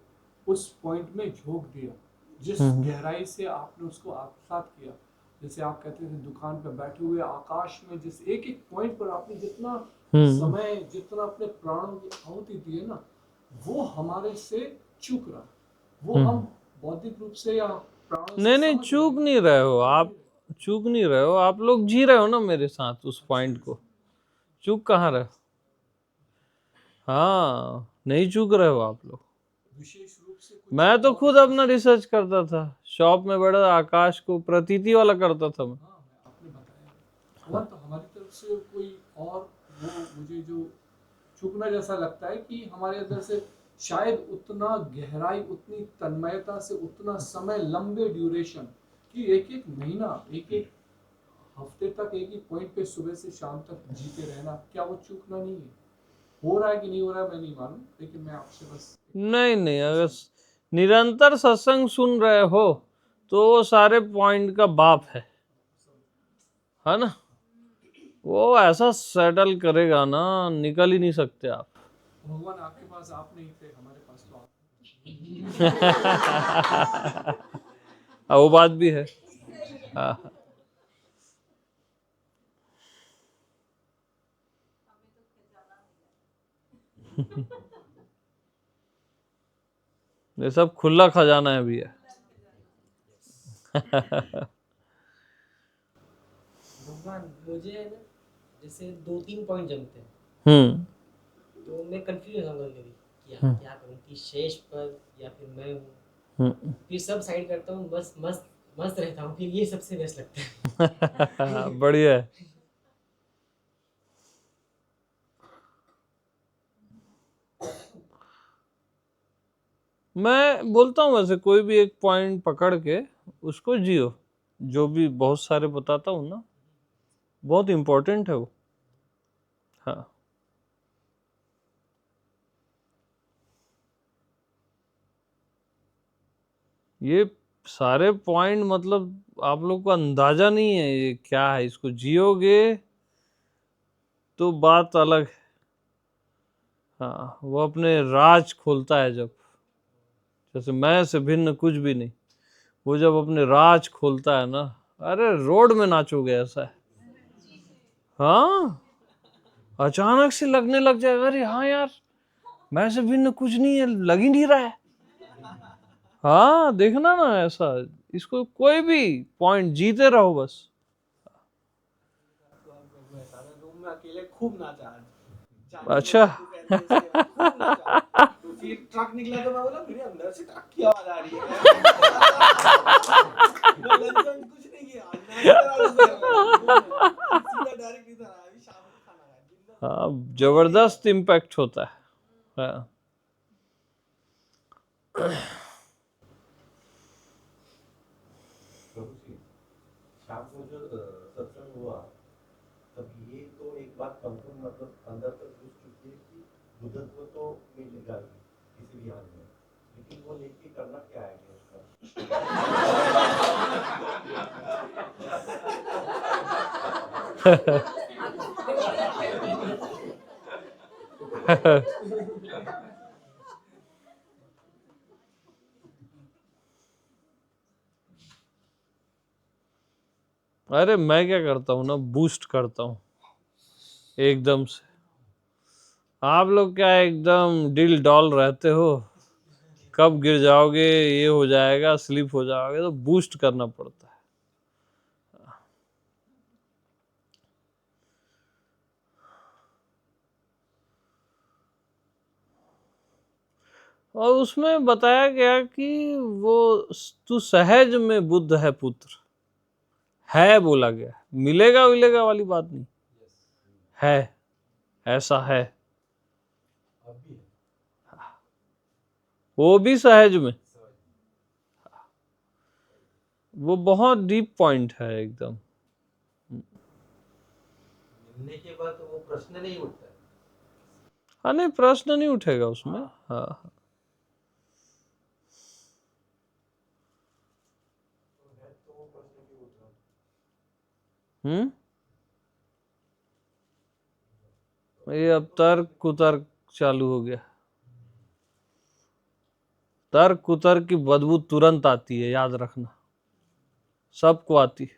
उस पॉइंट में झोंक दिया, जिस गहराई से आपने उसको आत्मसात किया। जैसे आप कहते थे दुकान पर बैठे हुए आकाश में जिस एक एक पॉइंट पर आपने जितना समय, जितना अपने प्राणों की आहुति दी है ना, वो हमारे से चूक रहा, वो हम बौद्धिक रूप से या प्राणों से नहीं समझ चूक रहे हैं। नहीं रहे हो आप, चूक नहीं रहे हो आप लोग, जी रहे हो ना मेरे साथ उस पॉइंट को। चूक कहाँ रहे हो? हाँ, नहीं चूक रहे हो आप लोग। विशेष रूप से मैं तो खुद अपना रिसर्च करता था, शॉप में बैठा आकाश को प्रतीति वाला करता था मैं। आपने बताया और तो हमारी तरफ से कोई और वो मुझे जो चूकना जैसा लगता है कि हमारे अंदर से शायद उतना गहराई, उतनी तन्मयता से, उतना समय, लंबे ड्यूरेशन कि एक एक महीना, एक एक हफ्ते तक एक ही पॉइंट पे सुबह से शाम तक जीते रहना, क्या वो चूकना नहीं है? हो रहा है कि नहीं हो रहा है मैं नहीं मालूम, लेकिन मैं आपसे बस नहीं, अगर निरंतर सत्संग सुन रहे हो तो वो सारे पॉइंट का बाप है ना। वो ऐसा सेटल करेगा ना, निकल ही नहीं सकते आप। भगवान आपके पास आप नहीं थे, हमारे पास तो आप। वो बात भी है। हाँ, ये सब खुला खजाना है भैया। भगवान मुझे है ना, जैसे 2-3 पॉइंट जमते हैं, तो मैं कंफ्यूज होगा कभी क्या करूं, कि शेष पर या फिर मैं हूँ, फिर सब साइड करता हूँ, बस मस्त रहता हूँ, फिर ये सबसे बेस्ट लगता है। बढ़िया है। मैं बोलता हूँ वैसे कोई भी एक पॉइंट पकड़ के उसको जियो, जो भी बहुत सारे बताता हूँ ना, बहुत इम्पोर्टेंट है वो। हाँ, ये सारे पॉइंट मतलब आप लोग को अंदाजा नहीं है ये क्या है। इसको जियोगे तो बात अलग है। हाँ, वो अपने राज खोलता है जब, जैसे मैं से भिन्न कुछ भी नहीं, वो जब अपने राज खोलता है ना, अरे रोड में नाचोगे ऐसा है। हाँ, अचानक से लगने लग जाएगा अरे हाँ यार मैं से भिन्न कुछ नहीं है, लग ही नहीं रहा है। हाँ देखना ना ऐसा, इसको कोई भी पॉइंट जीते रहो बस। रूम में अकेले खूब नाचा आज। अच्छा। खूब नाचा। तो फिर ट्रक निकला तो मैं बोला मेरे अंदर से ट्रक की आवाज आ रही है। मैं लंच कुछ नहीं किया आज, सीधा डायरेक्ट इधर आया, अभी शाम को खाना खाया। हाँ, जबरदस्त इम्पैक्ट होता है। हाँ। प्रभु जी, शाम को जो सत्संग हुआ तब ये तो एक बात कंफर्म मतलब अंदर तक घुस चुकी है कि बुद्धत्व तो मिलेगा ही किसी भी हाल में, लेकिन वो लेके करना क्या है अरे मैं क्या करता हूँ ना, बूस्ट करता हूँ एकदम से। आप लोग क्या एकदम डिल डॉल रहते हो, कब गिर जाओगे ये हो जाएगा स्लिप हो जाओगे, तो बूस्ट करना पड़ता है। और उसमें बताया गया कि वो तू सहज में बुद्ध है पुत्र, है बोला गया, मिलेगा मिलेगा वाली बात नहीं है, ऐसा है। वो भी सहज में, वो बहुत डीप पॉइंट है एकदम। मिलने के बाद तो वो प्रश्न नहीं उठता है। हाँ नहीं, प्रश्न नहीं उठेगा उसमें। हाँ तो वो प्रश्न क्यों उठ रहा? ये अब तर्क कुतर्क चालू हो गया। तर्क कुतर्क की बदबू तुरंत आती है, याद रखना, सबको आती है।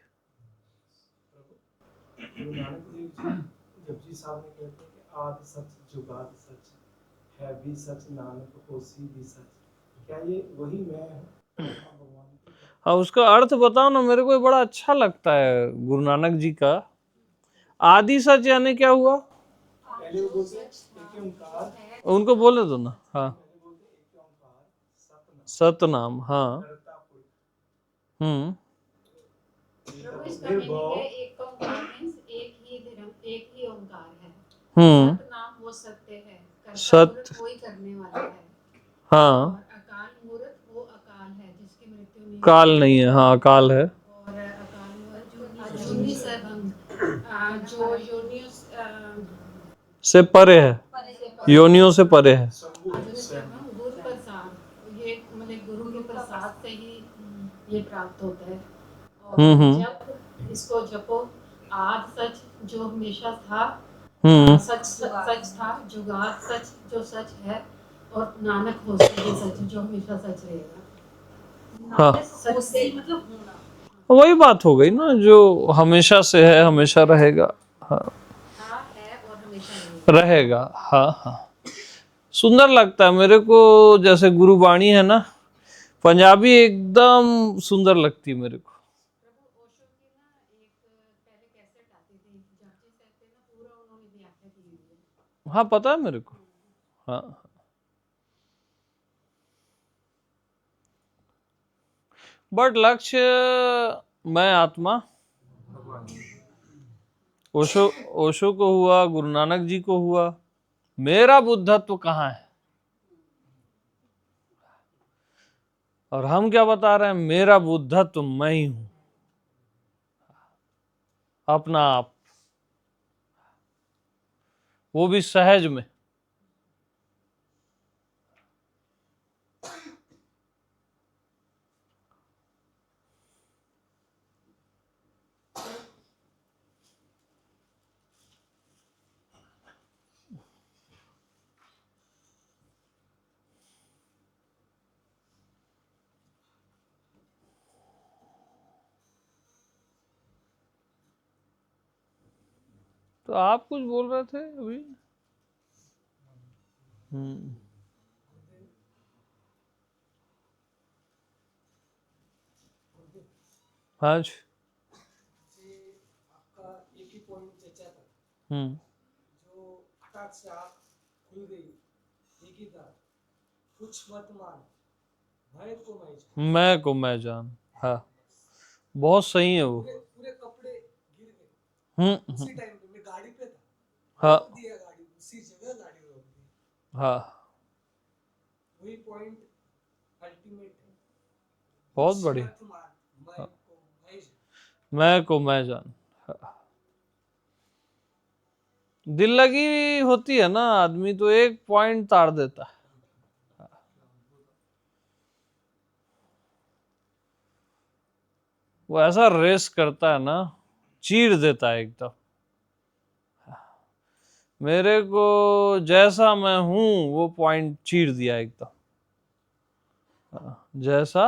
गुरु नानक देव जी जपजी साहब ने कहते हैं कि आदि सच जुगाद सच है भी सच नानक होसी भी सच, क्या ये वही मैं हूँ भगवान की? हाँ, उसका अर्थ बताओ ना, मेरे को ये बड़ा अच्छा लगता है गुरु नानक जी का। आदि सच यानी क्या हुआ? पहले वो बोलते हैं एक ओंकार, उनको बोले दो ना। हाँ, पहले बोलते हैं एक ओंकार सतनाम सतनाम। हाँ। करता पुरुष, हम्म। प्रभु इसका मीनिंग है एक ओंकार मींस एक ही धर्म, एक ही ओंकार है। हम्म। सतनाम वो सत्य है, कर्ता सत पुरुष कोई करने वाला है, हाँ, और अकाल मूर्त वो अकाल है जिसकी मृत्यु नहीं काल नहीं है। हाँ, काल है। और अकाल मूर्त अजूनी सर्वम जो योनियों से परे है, योनियों से परे है। अजूनी सर्वम गुरु प्रसाद, ये मतलब गुरु के प्रसाद से ही ये प्राप्त होता है। और जब इसको जपो, आद सच जो हमेशा था, सच सच था, जुगाद सच जो सच है, और नानक होसी सच जो हमेशा सच रहेगा। हाँ, सच से मतलब होना, वही बात हो गई ना, जो हमेशा से है हमेशा रहेगा। हाँ, था है और हमेशा रहेगा। हाँ हाँ, सुंदर लगता है मेरे को। जैसे गुरुवाणी है ना, पंजाबी एकदम सुंदर लगती है मेरे को। प्रभु ओशो की ना एक पहले कैसेट आती थी, जपजी साहब पे ना पूरा उन्होंने व्याख्या की हुई है। हाँ, पता है मेरे को। हाँ, बट लक्ष्य मैं आत्मा, ओशो ओशो को हुआ, गुरु नानक जी को हुआ, मेरा बुद्धत्व कहाँ है? और हम क्या बता रहे हैं? मेरा बुद्धत्व मैं ही हूं, अपना आप, वो भी सहज में। तो आप कुछ बोल रहे थे अभी? हाँ जी। जे आपका एक ही पॉइंट बेचा था, हम्म जो हठात से आँख खुल गई, एक ही था, कुछ मत मान, मैं को मैं जान। मैं को मैं जान। हाँ, बहुत सही है वो। पूरे कपड़े गिर गए उसी टाइम पे। मैं गाड़ी पे था, हाँ रोक दिया गाड़ी, उसी जगह गाड़ी रोक दी। हाँ, वही पॉइंट अल्टीमेट है। बहुत कुछ बढ़िया। मत मान, मैं को मैं जान। मैं को मैं जान। हाँ। दिल लगी होती है ना आदमी तो एक पॉइंट ताड़ देता है। वो ऐसा रेस करता है ना, चीर देता है एकदम। मेरे को जैसा मैं हूं वो पॉइंट चीर दिया एकदम। जैसा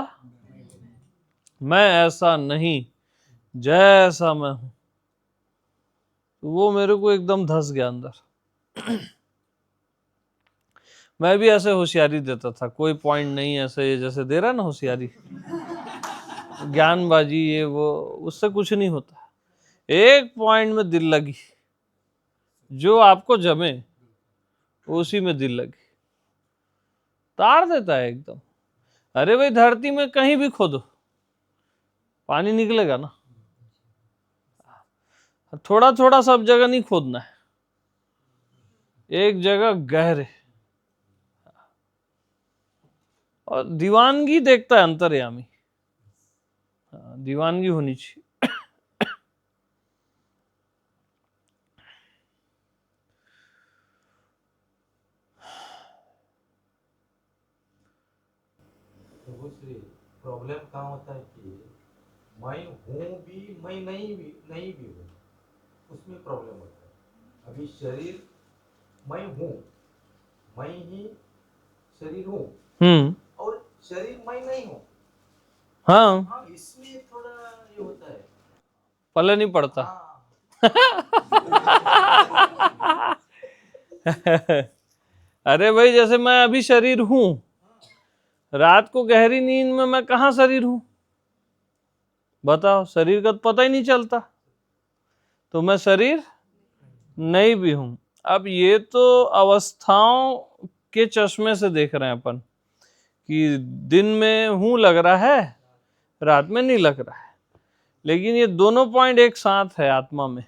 मैं ऐसा नहीं, जैसा मैं हूं, वो मेरे को एकदम धस गया अंदर। मैं भी ऐसे होशियारी देता था, कोई पॉइंट नहीं ऐसे जैसे दे रहा है ना होशियारी, ज्ञानबाजी ये वो, उससे कुछ नहीं होता। एक पॉइंट में दिल लगी, जो आपको जमे उसी में दिल लगी, तार देता है एकदम। अरे भाई धरती में कहीं भी खोदो पानी निकलेगा ना। थोड़ा थोड़ा सब जगह नहीं खोदना है, एक जगह गहरे। और दीवानगी देखता है अंतर्यामी। दीवानगी होनी चाहिए। तो श्री प्रॉब्लम कहाँ होता है कि मैं हूँ भी मैं नहीं भी हूँ, उसमें प्रॉब्लम होता है। अभी शरीर मैं हूँ, मैं ही शरीर हूँ और शरीर मैं नहीं हूँ। हाँ, इसमें थोड़ा ये होता है, पल्ले नहीं पड़ता। अरे भाई जैसे मैं अभी शरीर हूं, रात को गहरी नींद में मैं कहाँ शरीर हूं बताओ? शरीर का तो पता ही नहीं चलता, तो मैं शरीर नहीं भी हूं। अब ये तो अवस्थाओं के चश्मे से देख रहे हैं अपन कि दिन में हूं लग रहा है, रात में नहीं लग रहा है। लेकिन ये दोनों पॉइंट एक साथ है आत्मा में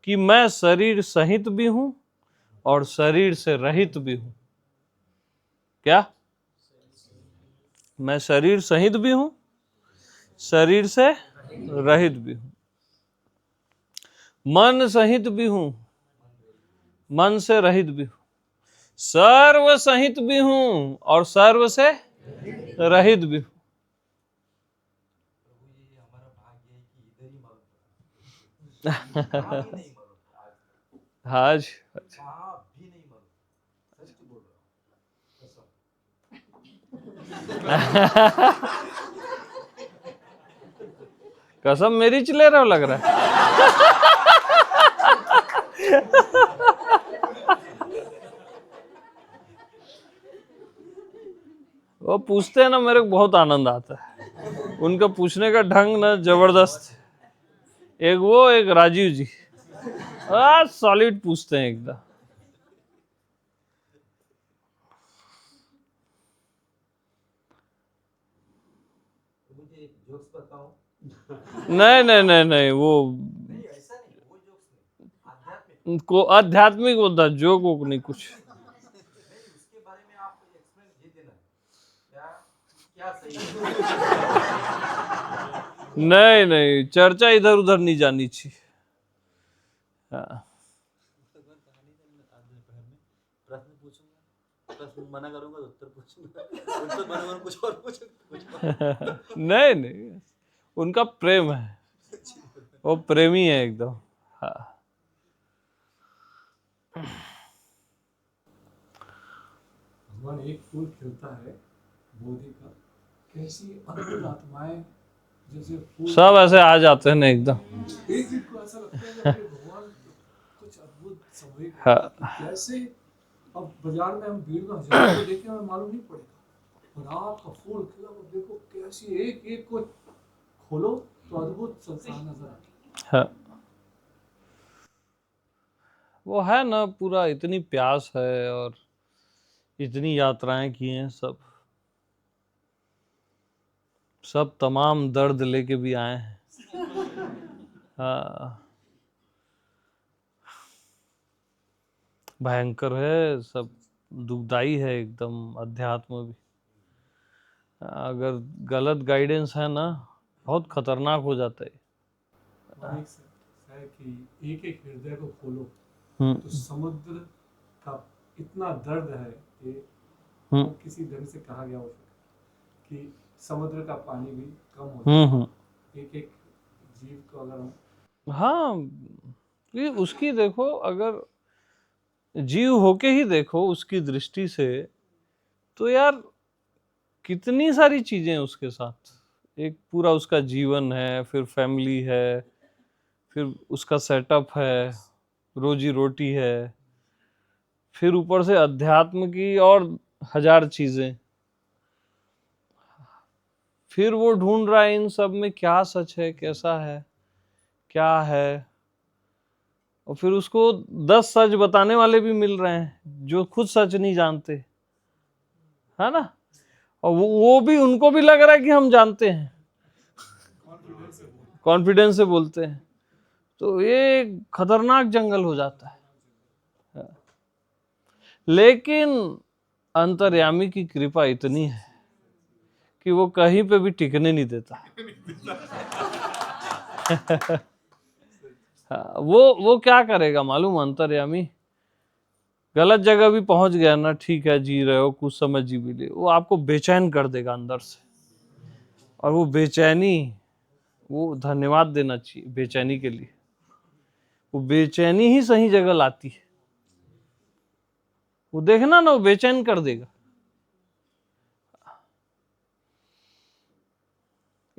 कि मैं शरीर सहित भी हूं और शरीर से रहित भी हूं। क्या? मैं शरीर सहित भी हूं, शरीर से रहित भी हूं। मन सहित भी हूं, मन से रहित भी हूं। सर्व सहित भी हूं और सर्व से रहित भी हूं। ये हमारा भाग्य है कि इधर ही मालूम पड़ा। कहाँ भी नहीं मालूम आज कहाँ भी नहीं मालूम, सच बोल रहा हूँ, कसम मेरी च ले रहे हो लग रहा है। वो पूछते हैं ना, मेरे को बहुत आनंद आता है उनका पूछने का ढंग ना, जबरदस्त। एक वो एक राजीव जी सॉलिड पूछते हैं एकदम। मुझे एक जोक्स बताओ। नहीं नहीं नहीं नहीं, वो नहीं ऐसा नहीं, वो जोक्स नहीं, आध्यात्मिक। को आध्यात्मिक होता, जोक वोक नहीं कुछ। नहीं उसके बारे में आप एक्सप्लेन दे देना, क्या सही है। नहीं नहीं, चर्चा इधर उधर नहीं जानी चाहिए। हाँ। प्रश्न पूछूंगा, प्रश्न मना करूंगा तो उत्तर पूछूंगा, उत्तर मना करूंगा कुछ और पूछूंगा। नहीं नहीं, उनका प्रेम है, वो प्रेमी है एकदम। हाँ। भगवान एक फूल खिलता है बोधि का, कैसी अद्भुत आत्माएं जैसे फूल सब ऐसे आ जाते हैं ना एकदम। एक दिन को ऐसा लगता है कि भगवान कुछ अद्भुत समय हाँ। कि कैसे अब बाजार में हम भीड़ में हजारों को देखें हमें मालूम नहीं पड़ेगा, और आपका फूल खिला हुआ देखो कैसी एक एक को खोलो तो अद्भुत संसार नजर आता है। हाँ, वो है ना, पूरा इतनी प्यास है और इतनी यात्राएं की हैं, सब तमाम दर्द लेके भी आए हैं। हाँ, भयंकर है सब, दुखदाई है एकदम अध्यात्म भी। अगर गलत गाइडेंस है ना, बहुत खतरनाक हो जाता है। और एक है कि एक एक हृदय को खोलो हम्म, तो समुद्र का इतना दर्द है कि हम्म, वो किसी ढंग से कहा गया हो सके कि समुद्र का पानी भी कम हो हम्म, जाए एक एक जीव को अगर हम हाँ, ये उसकी देखो, अगर जीव होके ही देखो उसकी दृष्टि से, तो यार कितनी सारी चीजें हैं उसके साथ। एक पूरा उसका जीवन है, फिर फैमिली है, फिर उसका सेटअप है, रोजी रोटी है, फिर ऊपर से अध्यात्म की और हजार चीजें। फिर वो ढूंढ रहा है इन सब में क्या सच है, कैसा है, क्या है। और फिर उसको 10 सच बताने वाले भी मिल रहे हैं जो खुद सच नहीं जानते, है ना। और वो भी, उनको भी लग रहा है कि हम जानते हैं, कॉन्फिडेंस से बोलते हैं। तो ये खतरनाक जंगल हो जाता है। लेकिन अंतर्यामी की कृपा इतनी है कि वो कहीं पे भी टिकने नहीं देता। हाँ, वो क्या करेगा मालूम, अंतर्यामी गलत जगह भी पहुंच गया ना, ठीक है जी रहे हो, कुछ समय जी भी ले, वो आपको बेचैन कर देगा अंदर से। और वो बेचैनी, वो धन्यवाद देना चाहिए बेचैनी के लिए। वो बेचैनी ही सही जगह लाती है। वो देखना ना, वो बेचैन कर देगा।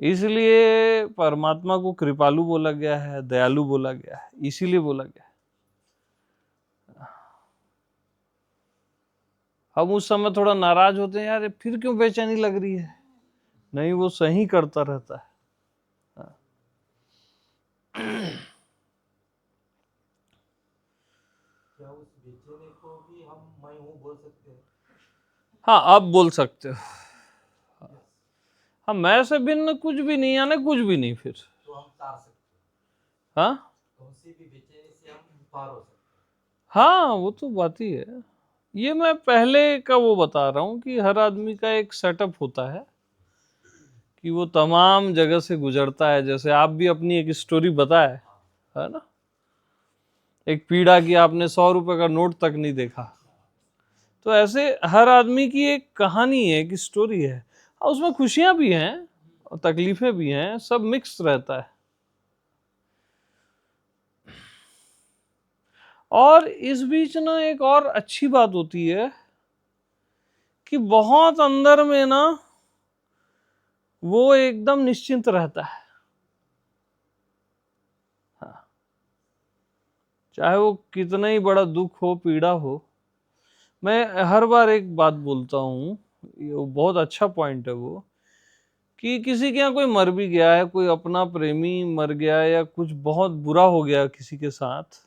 इसलिए परमात्मा को कृपालु बोला गया है, दयालु बोला गया है, इसीलिए बोला गया है। हम उस समय थोड़ा नाराज होते हैं, यार फिर क्यों बेचैनी लग रही है। नहीं, वो सही करता रहता है। क्या उस बेचैनी को भी हम मैं हूँ बोल सकते हैं? हाँ, अब बोल सकते हो। हाँ, मैं से भिन्न कुछ भी नहीं, यानी कुछ भी नहीं फिर। तो हम तार सकते हाँ, हैं, उनसे भी बेचैनी से हम पार हो सकते हाँ, वो तो बात ही है। ये मैं पहले का वो बता रहा हूँ कि हर आदमी का एक सेटअप होता है कि वो तमाम जगह से गुजरता है। जैसे आप भी अपनी एक स्टोरी बताए, है ना, एक पीड़ा की आपने 100 रुपए का नोट तक नहीं देखा। तो ऐसे हर आदमी की एक कहानी है, एक स्टोरी है, और उसमें खुशियां भी हैं और तकलीफें भी हैं, सब मिक्स रहता है। और इस बीच ना एक और अच्छी बात होती है कि बहुत अंदर में ना वो एकदम निश्चिंत रहता है। हाँ, चाहे वो कितना ही बड़ा दुख हो, पीड़ा हो। मैं हर बार एक बात बोलता हूँ, ये बहुत अच्छा पॉइंट है वो, कि किसी के यहाँ कोई मर भी गया है, कोई अपना प्रेमी मर गया या कुछ बहुत बुरा हो गया किसी के साथ,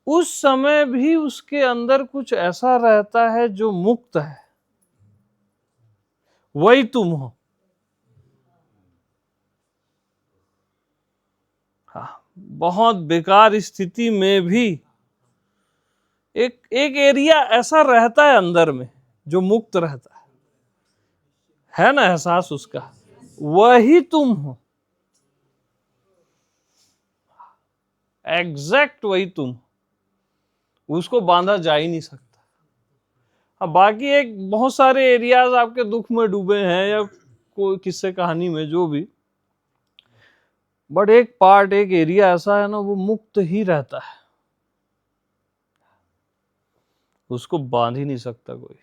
उस समय भी उसके अंदर कुछ ऐसा रहता है जो मुक्त है, वही तुम हो। हाँ, बहुत बेकार स्थिति में भी एक एक एरिया ऐसा रहता है अंदर में जो मुक्त रहता है ना, एहसास उसका, वही तुम हो, एग्जैक्ट वही तुम, उसको बांधा जा ही नहीं सकता। अब बाकी एक बहुत सारे एरियाज आपके दुख में डूबे हैं या कोई किस्से कहानी में जो भी, बट एक पार्ट, एक एरिया ऐसा है ना, वो मुक्त ही रहता है, उसको बांध ही नहीं सकता कोई।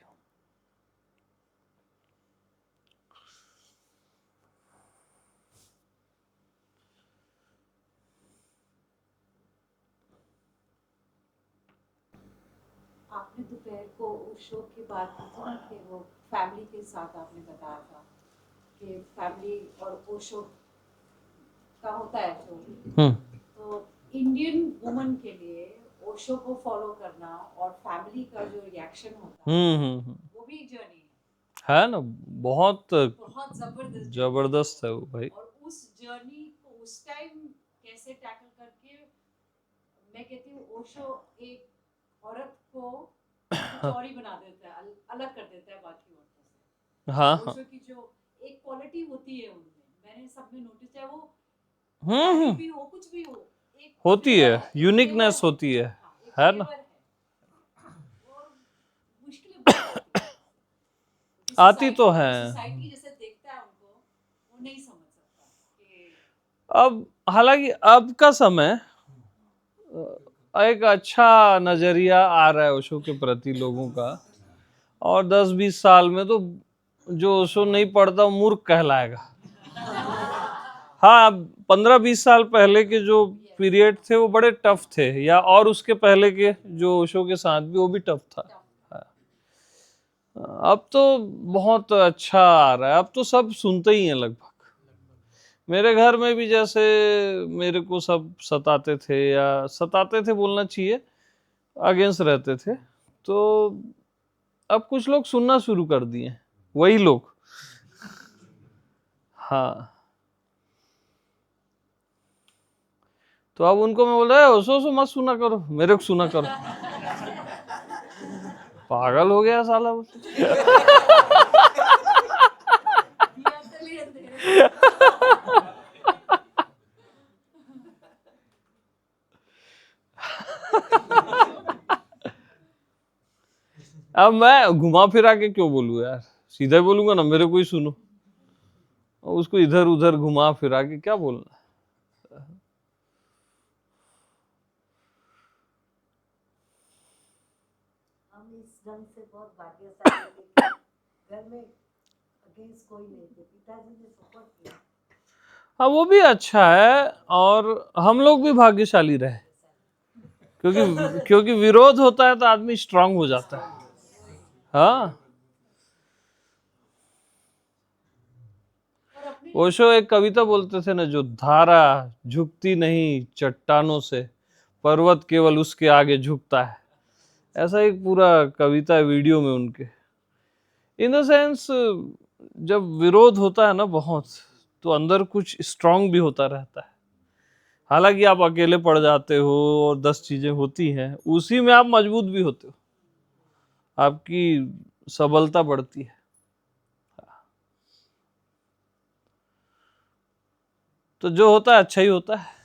आपने दोपहर को उस शो की बात की थी ना कि वो फैमिली के साथ आपने बताया था कि फैमिली और ओशो का होता है शो, तो इंडियन वुमन के लिए ओशो को फॉलो करना और फैमिली का जो रिएक्शन होता है वो भी जर्नी है ना, बहुत बहुत जबरदस्त जबरदस्त है वो भाई। और उस जर्नी को उस टाइम कैसे टैकल करके, मैं कहती हूँ ओशो एक औरत को कुछ और ही बना देता है, अलग कर देता है बाकी औरतों से। हाँ ओशो की जो एक क्वालिटी होती है उनमें, मैंने सब में नोटिस है, वो हम्म भी हो कुछ भी हो, एक होती है, flavor यूनिकनेस flavor होती है हाँ, एक है ना। flavor है। और मुश्किलें बहुत आती हैं। आती तो है। सोसाइटी जैसे देखता है उनको, वो नहीं समझ सकता कि अब हालांकि अब का समय एक अच्छा नजरिया आ रहा है ओशो के प्रति लोगों का, और 10-20 साल में तो जो ओशो नहीं पढ़ता वो मूर्ख कहलाएगा। हाँ, 15-20 साल पहले के जो पीरियड थे वो बड़े टफ थे, या और उसके पहले के जो ओशो के साथ भी वो भी टफ था। अब तो बहुत अच्छा आ रहा है, अब तो सब सुनते ही हैं लगभग। मेरे घर में भी जैसे मेरे को सब सताते थे, या सताते थे बोलना चाहिए, अगेंस्ट रहते थे, तो अब कुछ लोग सुनना शुरू कर दिए, वही लोग। हाँ, तो अब उनको मैं बोल रहा है ओशो मत सुना करो, मेरे को सुना करो। पागल हो गया साला। अब मैं घुमा फिरा के क्यों बोलूं यार, सीधा ही बोलूंगा ना, मेरे को ही सुनो। उसको इधर उधर घुमा फिरा के क्या बोलना। हम इस ढंग से बहुत भाग्यशाली थे कि घर में अगेंस्ट कोई नहीं थे, पिताजी ने सपोर्ट किया। हाँ, वो भी अच्छा है, और हम लोग भी भाग्यशाली रहे, क्योंकि विरोध होता है तो आदमी स्ट्रांग हो जाता है। हाँ, ओशो एक कविता बोलते थे ना, जो धारा झुकती नहीं चट्टानों से, पर्वत केवल उसके आगे झुकता है। ऐसा एक पूरा कविता है वीडियो में उनके। इन द सेंस, जब विरोध होता है ना बहुत, तो अंदर कुछ स्ट्रांग भी होता रहता है। हालांकि आप अकेले पड़ जाते हो और 10 चीजें होती हैं, उसी में आप मजबूत भी होते हो, आपकी सबलता बढ़ती है। तो जो होता है अच्छा ही होता है।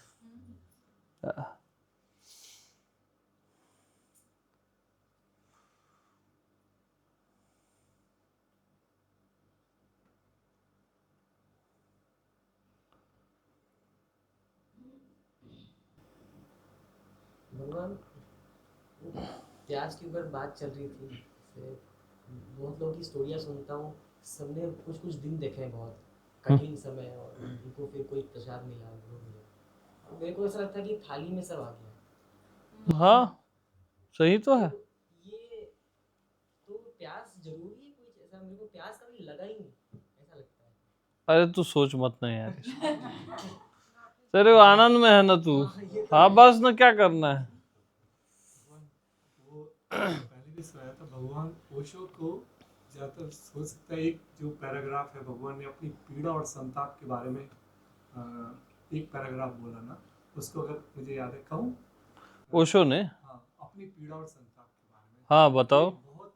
भगवान, प्याज के ऊपर बात चल रही थी, जैसे बहुत लोगों की स्टोरियाँ सुनता हूँ, सबने कुछ कुछ दिन देखे हैं बहुत कठिन समय, और उनको फिर कोई प्रसाद मिला, वो मिला, और मेरे को ऐसा लगता है कि थाली में सब आ गया। हाँ, सही तो है। ये तो प्याज जरूरी है कुछ ऐसा, मेरे को प्याज कभी लगा ही नहीं, ऐसा लगता है। अरे तू सोच मत ना यार, तेरे को आनंद में है ना तू। हाँ, बस ना, क्या करना है। वो पहले भी सुनाया था, भगवान ओशो को ज़्यादातर हो सकता है एक जो पैराग्राफ है, भगवान ने अपनी पीड़ा और संताप के बारे में एक पैराग्राफ बोला ना, उसको अगर मुझे याद है कहूँ, ओशो ने, हाँ, अपनी पीड़ा और संताप के बारे में। हाँ बताओ। बहुत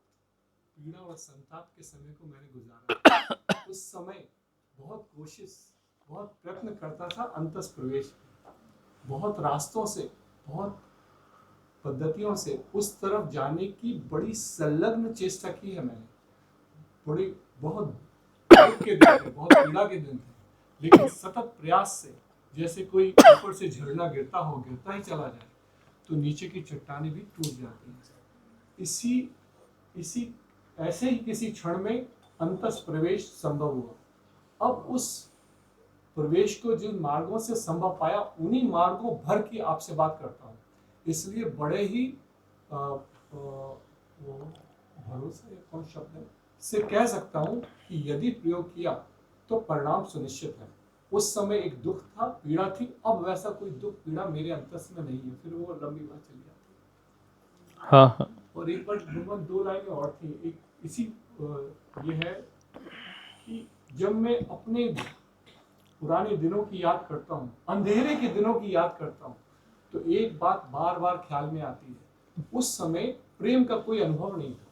पीड़ा और संताप के समय को मैंने गुजारा। उस समय बहुत कोशिश, बहुत प्रयत्न करता था अंतस प्रवेश, बहुत रास्तों से, बहुत पद्धतियों से उस तरफ जाने की बड़ी संलग्न चेष्टा की है मैंने। बड़ी बहुत दुख के दिन थे, बहुत पीड़ा के दिन थे, लेकिन सतत प्रयास से, जैसे कोई ऊपर से झरना गिरता हो, गिरता ही चला जाए, तो नीचे की चट्टानें भी टूट जाती हैं। इसी ऐसे ही किसी क्षण में अंतस प्रवेश संभव हुआ। अब उस प्रवेश को जिन मार्गों से संभव पाया, उन्हीं मार्गों भर की आपसे बात करता हूँ। इसलिए बड़े ही वो भरोसा एक कौन शब्द है, इससे कह सकता हूँ कि यदि प्रयोग किया तो परिणाम सुनिश्चित है। उस समय एक दुख था, पीड़ा थी, अब वैसा कोई दुख पीड़ा मेरे अंतस में नहीं है। फिर वो लंबी बात चली जाती है। हाँ हाँ और एक बार भगवान दो लाइनें और थी, एक इसी ये है कि जब मैं अपने पुराने दिनों की याद करता हूँ, अंधेरे के दिनों की याद करता हूँ, तो एक बात बार बार ख्याल में आती है, उस समय प्रेम का कोई अनुभव नहीं था।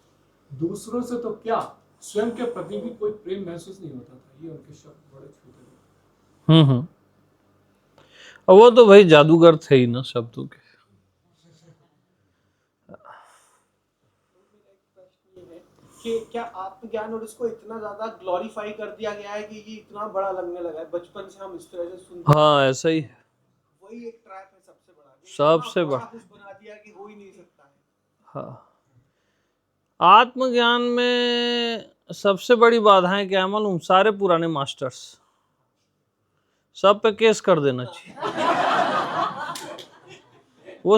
दूसरों से तो क्या, स्वयं के प्रति भी कोई प्रेम महसूस नहीं होता था। ये उनके शब्द बड़े छूते थे। और वो तो भाई जादूगर थे ही ना शब्दों के। कि क्या आत्मज्ञान और इसको इतना ज्यादा ग्लोरीफाई कर दिया गया है कि ये इतना बड़ा लगने लगा है। बचपन से हम इस तरह से सुनते हाँ ऐसा ही है, वही एक ट्रैप है सबसे बड़ा, कि सबसे इतना बड़ा। कुछ बना दिया कि हो ही नहीं सकता है। हाँ आत्मज्ञान में सबसे बड़ी बाधाएं क्या है मालूम? सारे पुराने मास्टर्स, सब पे केस कर देना चाहिए। वो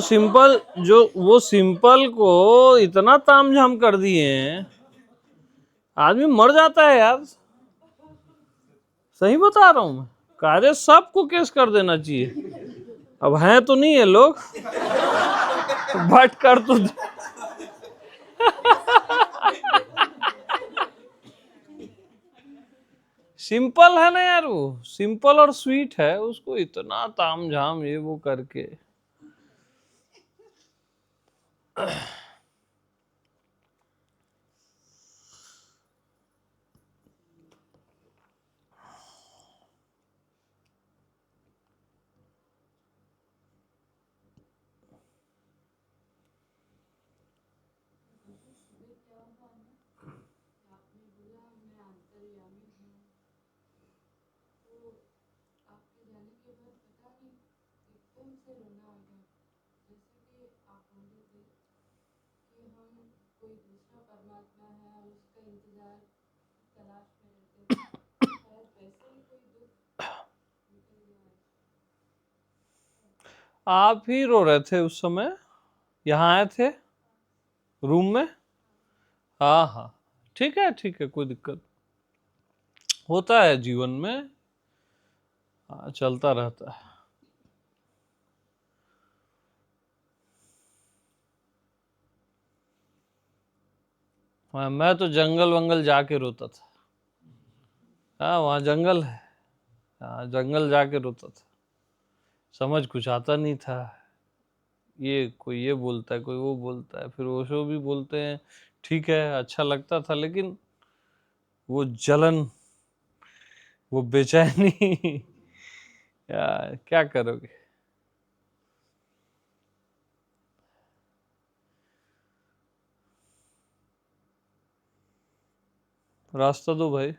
सिंपल को इतना तामझाम कर दिए हैं, आदमी मर जाता है यार। सही बता रहा हूं मैं, कार्य सबको केस कर देना चाहिए। अब हैं तो नहीं है लोग, बट कर तो सिंपल है ना यार, वो सिंपल और स्वीट है, उसको इतना तामझाम ये वो करके। आप ही रो रहे थे उस समय, यहाँ आए थे रूम में। हाँ हाँ ठीक है ठीक है, कोई दिक्कत होता है जीवन में, हाँ चलता रहता है। हाँ मैं तो जंगल वंगल जाके रोता था। हाँ वहाँ जंगल है, हाँ जंगल जाके रोता था। समझ कुछ आता नहीं था, ये कोई ये बोलता है कोई वो बोलता है, फिर ओशो भी बोलते हैं, ठीक है अच्छा लगता था, लेकिन वो जलन, वो बेचैनी यार क्या करोगे। रास्ता दो भाई।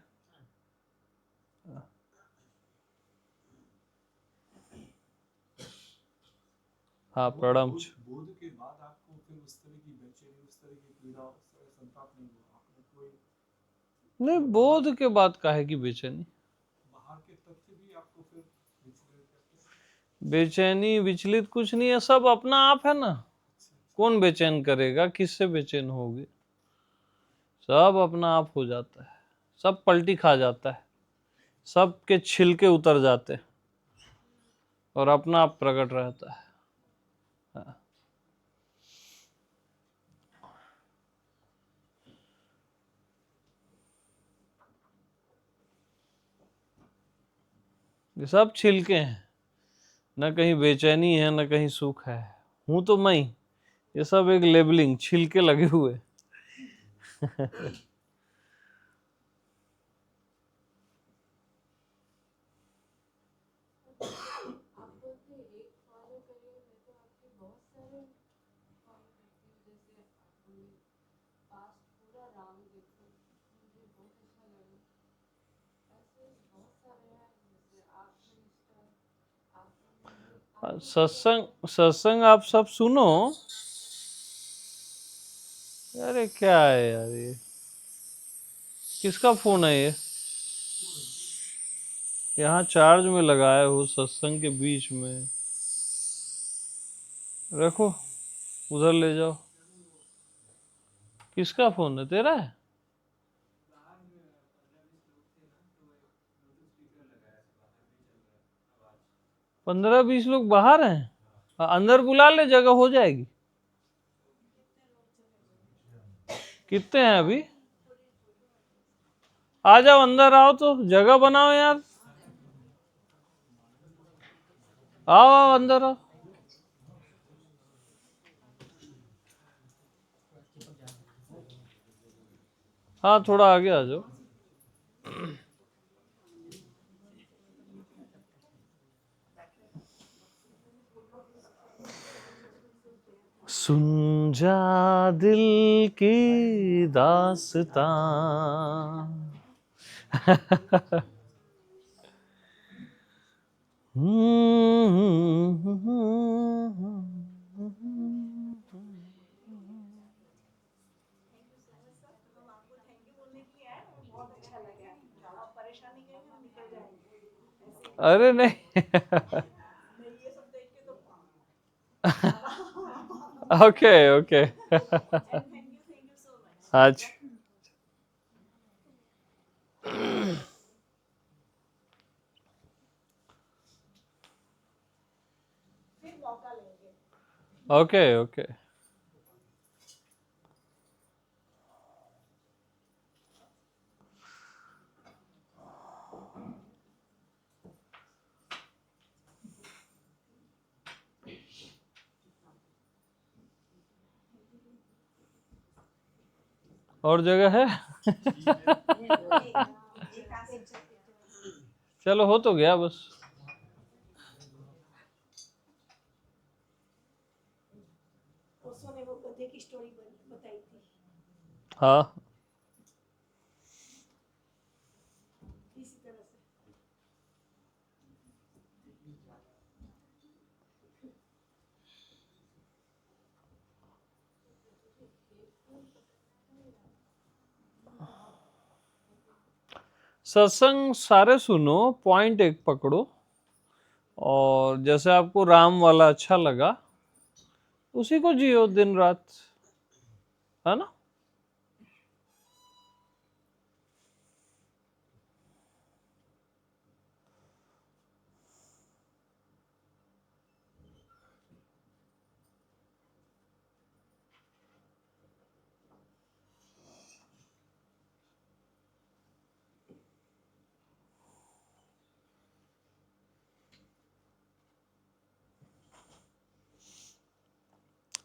हाँ प्रणाम। बोध के बाद आपको फिर उस तरह की बेचैनी, उस तरह की पीड़ा, उस तरह का संताप नहीं हुआ? आपने कोई नहीं बोध के बाद काहे की बेचैनी? बाहर के तथ्य भी आपको फिर विचलित करते हैं? बेचैनी विचलित कुछ नहीं है, सब अपना आप है ना। कौन बेचैन करेगा, किससे बेचैन होगे? सब अपना आप हो जाता है, सब पलटी खा जाता है, सबके छिलके उतर जाते हैं और अपना आप प्रकट रहता है। हाँ। ये सब छिलके हैं, न कहीं बेचैनी है न कहीं सुख है, हूं तो मैं ही। ये सब एक लेबलिंग, छिलके लगे हुए। सत्संग आप सब सुनो। अरे क्या है यार, ये किसका फोन है ये? यहाँ चार्ज में लगाए हो, सत्संग के बीच में रखो, उधर ले जाओ। किसका फोन है? तेरा है? 15-20 लोग बाहर हैं। अंदर बुला ले, जगह हो जाएगी। कितने हैं अभी? आ जाओ, अंदर आओ, तो जगह बनाओ यार। आओ आओ, अंदर आओ। हाँ, थोड़ा आगे आ जाओ। सुन जा दिल की दास्तां। अरे नहीं। Okay okay. आज ओके ओके। और जगह है? चलो, हो तो गया बस। उसने वो गधे की स्टोरी बताई थी, हाँ, इसी तरह से। सत्संग सारे सुनो, पॉइंट एक पकड़ो, और जैसे आपको राम वाला अच्छा लगा उसी को जियो दिन रात, है ना?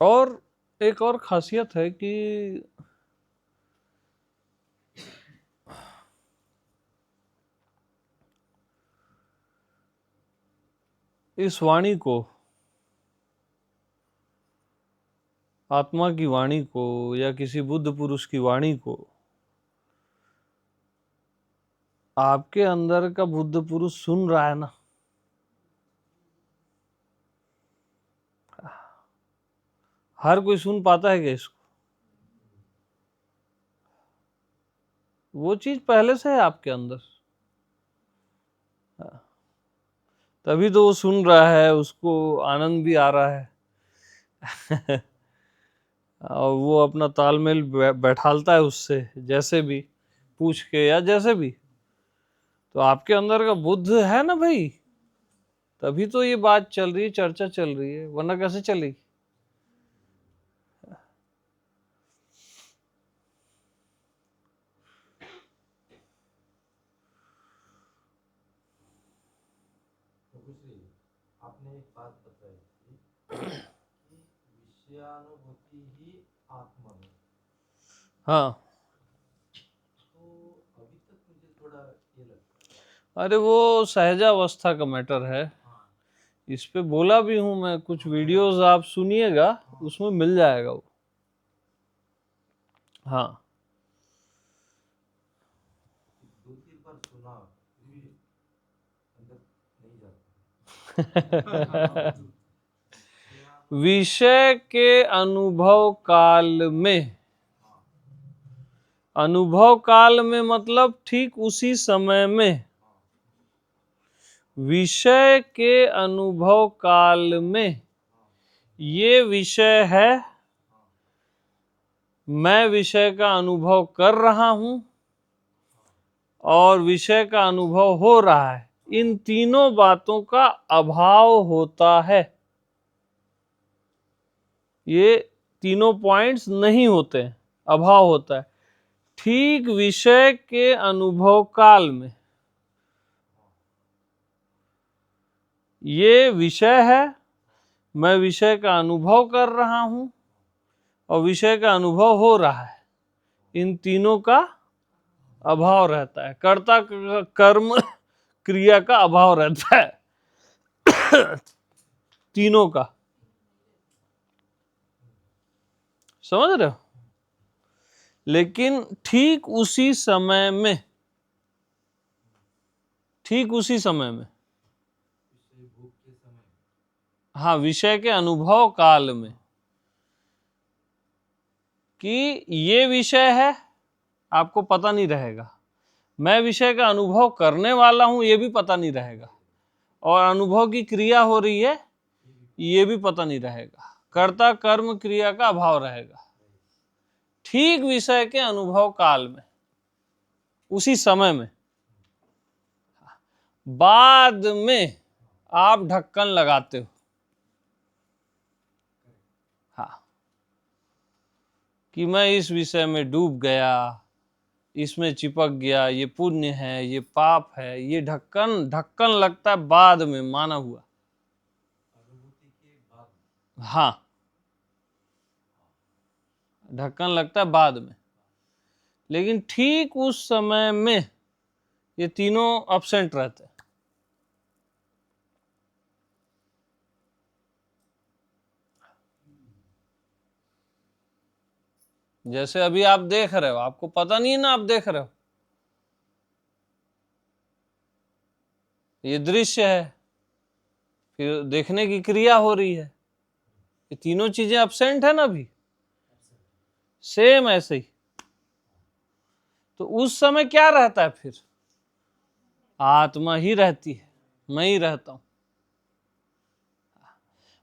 और एक और खासियत है कि इस वाणी को, आत्मा की वाणी को या किसी बुद्ध पुरुष की वाणी को, आपके अंदर का बुद्ध पुरुष सुन रहा है ना, हर कोई सुन पाता है क्या इसको? वो चीज पहले से है आपके अंदर, तभी तो वो सुन रहा है, उसको आनंद भी आ रहा है। और वो अपना तालमेल बैठालता है उससे, जैसे भी पूछ के या जैसे भी। तो आपके अंदर का बुद्ध है ना भाई, तभी तो ये बात चल रही है, चर्चा चल रही है, वरना कैसे चलेगी? आपने एक बात बताई थी कि विषयानुभूति ही आत्मा है। हाँ, तो अभी तक मुझे थोड़ा ये लगता है। अरे वो सहजावस्था का मैटर है, इस पे बोला भी हूं मैं, कुछ वीडियोस आप सुनिएगा, उसमें मिल जाएगा वो। हाँ, 2-3 बार सुना, फिर भी अंदर नहीं जाता। विषय के अनुभव काल में, अनुभव काल में मतलब ठीक उसी समय में, विषय के अनुभव काल में ये विषय है, मैं विषय का अनुभव कर रहा हूं और विषय का अनुभव हो रहा है, इन तीनों बातों का अभाव होता है। ये तीनों पॉइंट्स नहीं होते हैं, अभाव होता है। ठीक विषय के अनुभव काल में ये विषय है, मैं विषय का अनुभव कर रहा हूं और विषय का अनुभव हो रहा है, इन तीनों का अभाव रहता है। कर्ता कर्म क्रिया का अभाव रहता है तीनों का। समझ रहे हो? लेकिन ठीक उसी समय में हाँ, विषय के अनुभव काल में कि ये विषय है, आपको पता नहीं रहेगा। मैं विषय का अनुभव करने वाला हूं, ये भी पता नहीं रहेगा। और अनुभव की क्रिया हो रही है, ये भी पता नहीं रहेगा। कर्ता कर्म क्रिया का अभाव रहेगा ठीक विषय के अनुभव काल में, उसी समय में। बाद में आप ढक्कन लगाते हो, हाँ, कि मैं इस विषय में डूब गया, इसमें चिपक गया, ये पुण्य है, ये पाप है, ये ढक्कन लगता है बाद में, माना हुआ। हाँ, ढक्कन लगता है बाद में, लेकिन ठीक उस समय में ये तीनों अब्सेंट रहते हैं। जैसे अभी आप देख रहे हो, आपको पता नहीं है ना, आप देख रहे हो, ये दृश्य है, फिर देखने की क्रिया हो रही है, ये तीनों चीजें अब्सेंट है ना अभी। सेम ऐसे ही तो उस समय क्या रहता है फिर? आत्मा ही रहती है, मैं ही रहता हूं।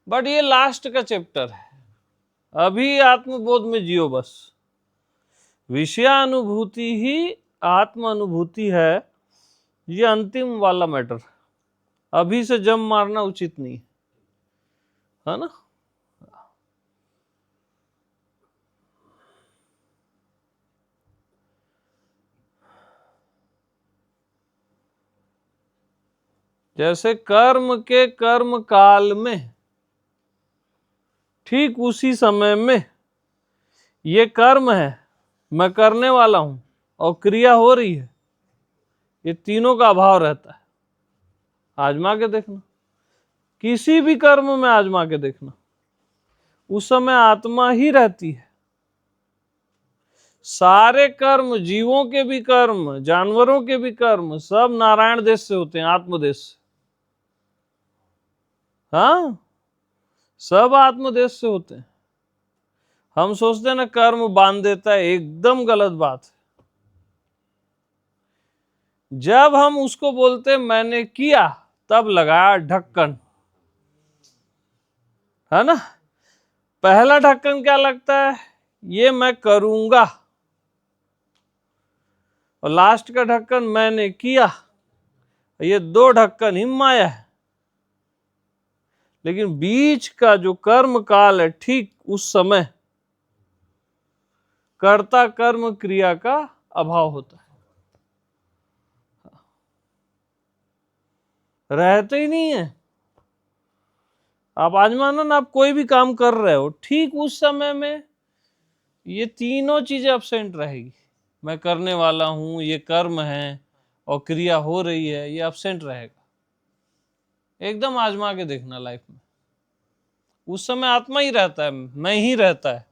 बट ये लास्ट का चैप्टर है, अभी आत्मबोध में जियो बस। विषयानुभूति ही आत्म अनुभूति है, ये अंतिम वाला मैटर। अभी से जम मारना उचित नहीं है ना। जैसे कर्म के कर्म काल में, ठीक उसी समय में ये कर्म है, मैं करने वाला हूं और क्रिया हो रही है, ये तीनों का अभाव रहता है। आजमा के देखना, किसी भी कर्म में आजमा के देखना, उस समय आत्मा ही रहती है। सारे कर्म, जीवों के भी कर्म, जानवरों के भी कर्म, सब नारायण देश से होते हैं, आत्मदेश से। हाँ, सब आत्मदेश से होते हैं। हम सोचते हैं ना कर्म बांध देता है, एकदम गलत बात है। जब हम उसको बोलते मैंने किया, तब लगाया ढक्कन, है ना। पहला ढक्कन क्या लगता है? ये मैं करूंगा, और लास्ट का ढक्कन मैंने किया। ये दो ढक्कन ही माया है। लेकिन बीच का जो कर्म काल है, ठीक उस समय कर्ता कर्म क्रिया का अभाव होता है, रहते ही नहीं है। आप आजमाना ना, आप कोई भी काम कर रहे हो, ठीक उस समय में ये तीनों चीजें अब्सेंट रहेगी। मैं करने वाला हूं, ये कर्म है, और क्रिया हो रही है, ये अब्सेंट रहेगा। एकदम आजमा के देखना लाइफ में। उस समय आत्मा ही रहता है, मैं ही रहता है।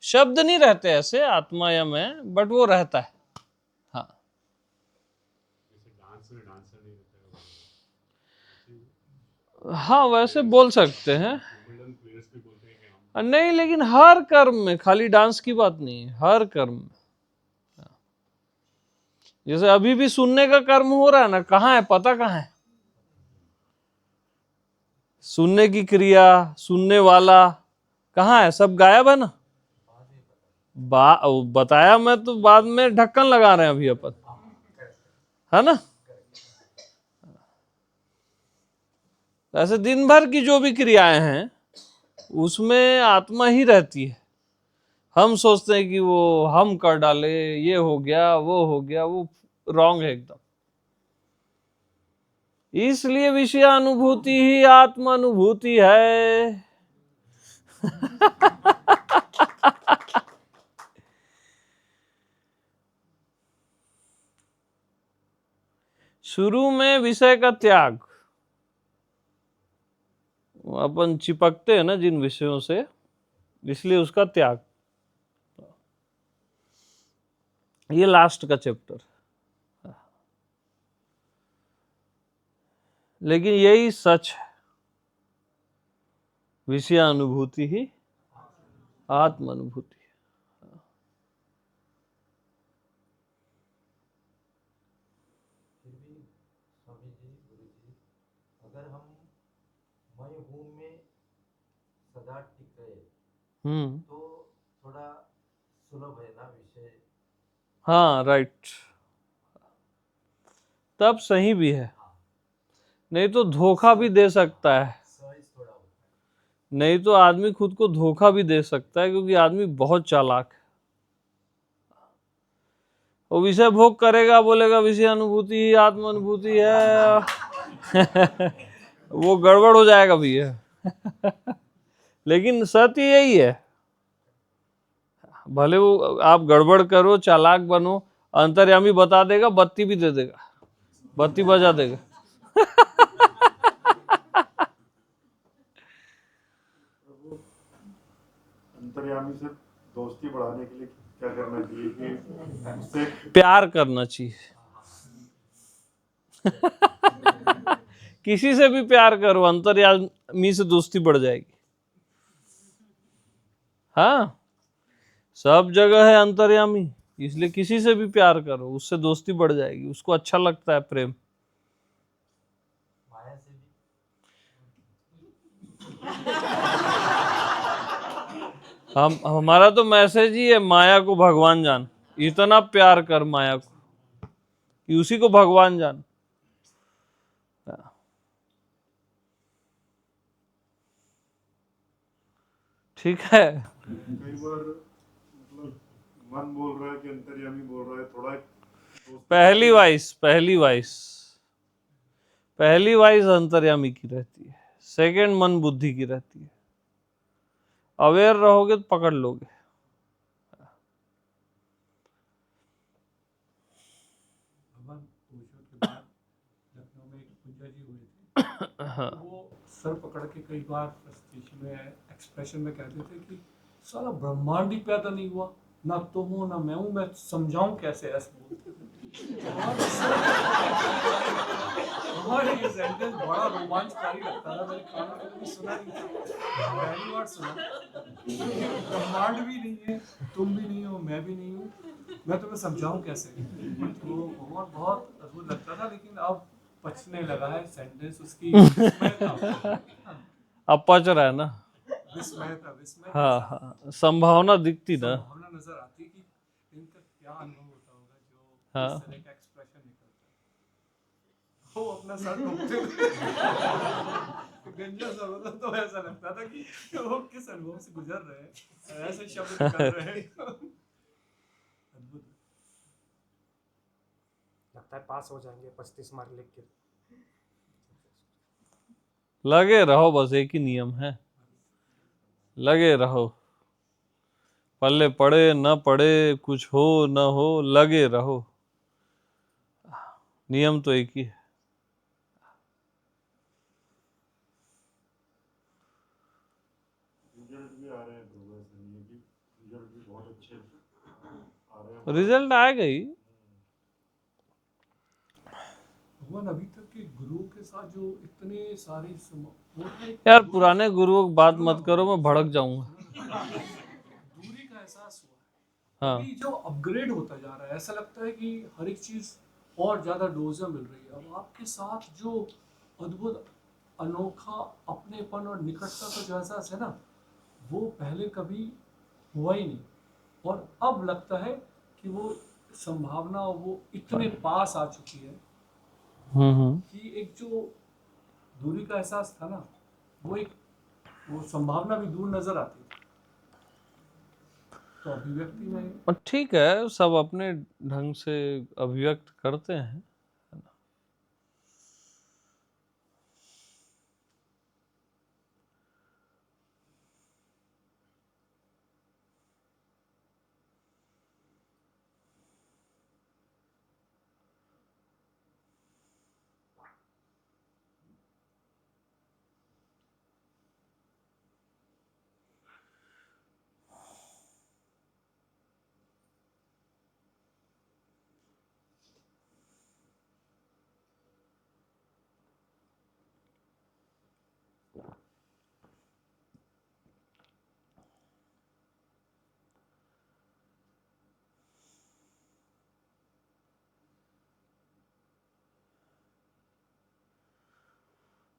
शब्द नहीं रहते ऐसे, आत्मा या मैं, बट वो रहता है। हाँ, हाँ, वैसे बोल सकते हैं। नहीं, लेकिन हर कर्म में, खाली डांस की बात नहीं है, हर कर्म में। जैसे अभी भी सुनने का कर्म हो रहा है ना, कहाँ है? पता कहाँ है? सुनने की क्रिया, सुनने वाला कहाँ है? सब गायब है ना, बताया मैं तो, बाद में ढक्कन लगा रहे हैं अभी अपन, है ना। ऐसे दिन भर की जो भी क्रियाएं हैं उसमें आत्मा ही रहती है। हम सोचते हैं कि वो हम कर डाले, ये हो गया वो हो गया, वो रॉन्ग है एकदम। इसलिए विषयानुभूति ही आत्मानुभूति है। शुरू में विषय का त्याग, अपन चिपकते हैं ना जिन विषयों से, इसलिए उसका त्याग। ये लास्ट का चैप्टर, लेकिन यही सच है, विषयानुभूति ही आत्मानुभूति। फिर भी स्वामी जी, गुरु जी, अगर हम मैं हूँ में सदा टिक गए तो थोड़ा सुलभ है ना विषय। हाँ, राइट, तब सही भी है। नहीं तो धोखा भी दे सकता है, नहीं तो आदमी खुद को धोखा भी दे सकता है, क्योंकि आदमी बहुत चालाक है। वो विषय भोग करेगा, बोलेगा विषय अनुभूति ही आत्मानुभूति है। वो गड़बड़ हो जाएगा भैया। लेकिन सत्य यही है, भले वो आप गड़बड़ करो, चालाक बनो, अंतर्यामी बता देगा, बत्ती भी दे देगा, बत्ती बजा देगा। अंतर्यामी से दोस्ती बढ़ाने के लिए क्या करना चाहिए कि उससे प्यार करना चाहिए। किसी से भी प्यार करो, अंतर्यामी से दोस्ती बढ़ जाएगी। हाँ, सब जगह है अंतर्यामी, इसलिए किसी से भी प्यार करो, उससे दोस्ती बढ़ जाएगी, उसको अच्छा लगता है प्रेम। माया से भी हमारा तो मैसेज ही है, माया को भगवान जान। इतना प्यार कर माया को कि उसी को भगवान जान। ठीक है। कई बार मतलब मन बोल रहा है कि अंतर्यामी बोल रहा है, थोड़ा पहली वाइज अंतर्यामी की रहती है, सेकंड मन बुद्धि की रहती है। अवेयर रहोगे तो पकड़ लोगे। भगवान ओशो के बाद लखनऊ में एक पूजा जी हुए थे। हाँ। वो सर पकड़ के कई बार स्टेशन में एक्सप्रेशन में कहते थे कि साला ब्रह्मांड ही पैदा नहीं हुआ, ना तुम हो ना मैं हूँ, मैं समझाऊं कैसे, ऐसे बोलते थे। हमारे ये सेंटेंस बड़ा रोमांचकारी लगता था, मैंने कानों में कभी सुना नहीं था, पहली बार सुना। ब्रह्मांड भी नहीं है, तुम भी नहीं हो, मैं भी नहीं हूँ, मैं तुम्हें समझाऊं कैसे। तो बहुत अद्भुत लगता था, लेकिन अब पचने लगा है सेंटेंस, उसकी विस्मय था। अब पच रहा है ना, विस्मय था, विस्मय। हाँ हाँ, संभावना दिखती ना, संभावना नजर आती कि इनका क्या अनुभव होता होगा जो हाँ। इस तरह का एक्सप्रेशन निकलता है। वो अपना सर घूमते थे, गंजा सा होता तो ऐसा लगता था कि वो किस अनुभव से गुजर रहे हैं, ऐसे शब्द निकल रहे हैं। अद्भुत लगता है पास हो जाएंगे 35 मार्क लिख के। लगे रहो, बस एक ही नियम है, लगे रहो। पल्ले पड़े न पड़े, कुछ हो न हो, लगे रहो। नियम तो एक ही है। रिजल्ट भी आ रहे हैं, रिजल्ट भी बहुत अच्छे आ रहे हैं। रिजल्ट आएगा ही। भगवान अभी तक के गुरुओं के साथ जो इतने सारे यार पुराने गुरुओं की बात मत करो, मैं भड़क जाऊंगा। दूरी का एहसास हुआ है। हाँ। अभी जो अपग्रेड होता जा रहा है, ऐसा लगता है कि हर एक चीज और ज्यादा डोज में मिल रही है। अब आपके साथ जो अद्भुत अनोखा अपनेपन और निकटता का जो एहसास है ना, वो पहले कभी हुआ ही नहीं। और अब लगता है कि वो संभावना वो इतने पास आ चुकी है कि एक जो दूरी का एहसास था ना, वो संभावना भी दूर नजर आती थी। तो अभिव्यक्ति में और ठीक है, सब अपने ढंग से अभिव्यक्त करते हैं।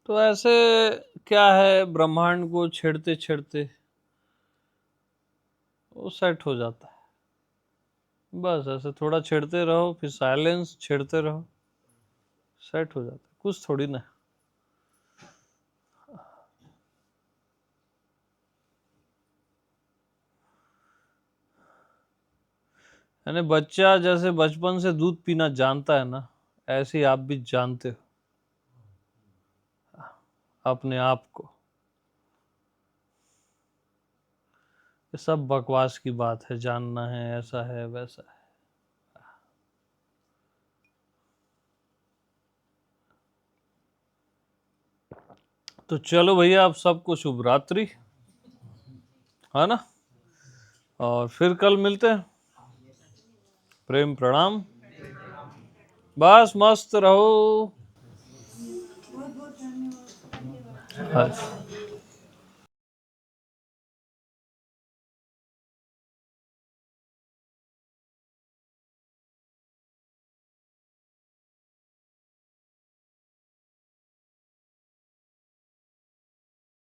तो ऐसे क्या है, ब्रह्मांड को छेड़ते छेड़ते वो सेट हो जाता है। बस ऐसे थोड़ा छेड़ते रहो, फिर साइलेंस, छेड़ते रहो, सेट हो जाता है। कुछ थोड़ी ना। यानी बच्चा जैसे बचपन से दूध पीना जानता है ना, ऐसे ही आप भी जानते हो अपने आप को। ये सब बकवास की बात है, जानना है, ऐसा है वैसा है। तो चलो भैया, आप सबको शुभ रात्रि, है ना? और फिर कल मिलते हैं। प्रेम प्रणाम। बस मस्त रहो। बहुत बहुत धन्यवाद। अच्छा।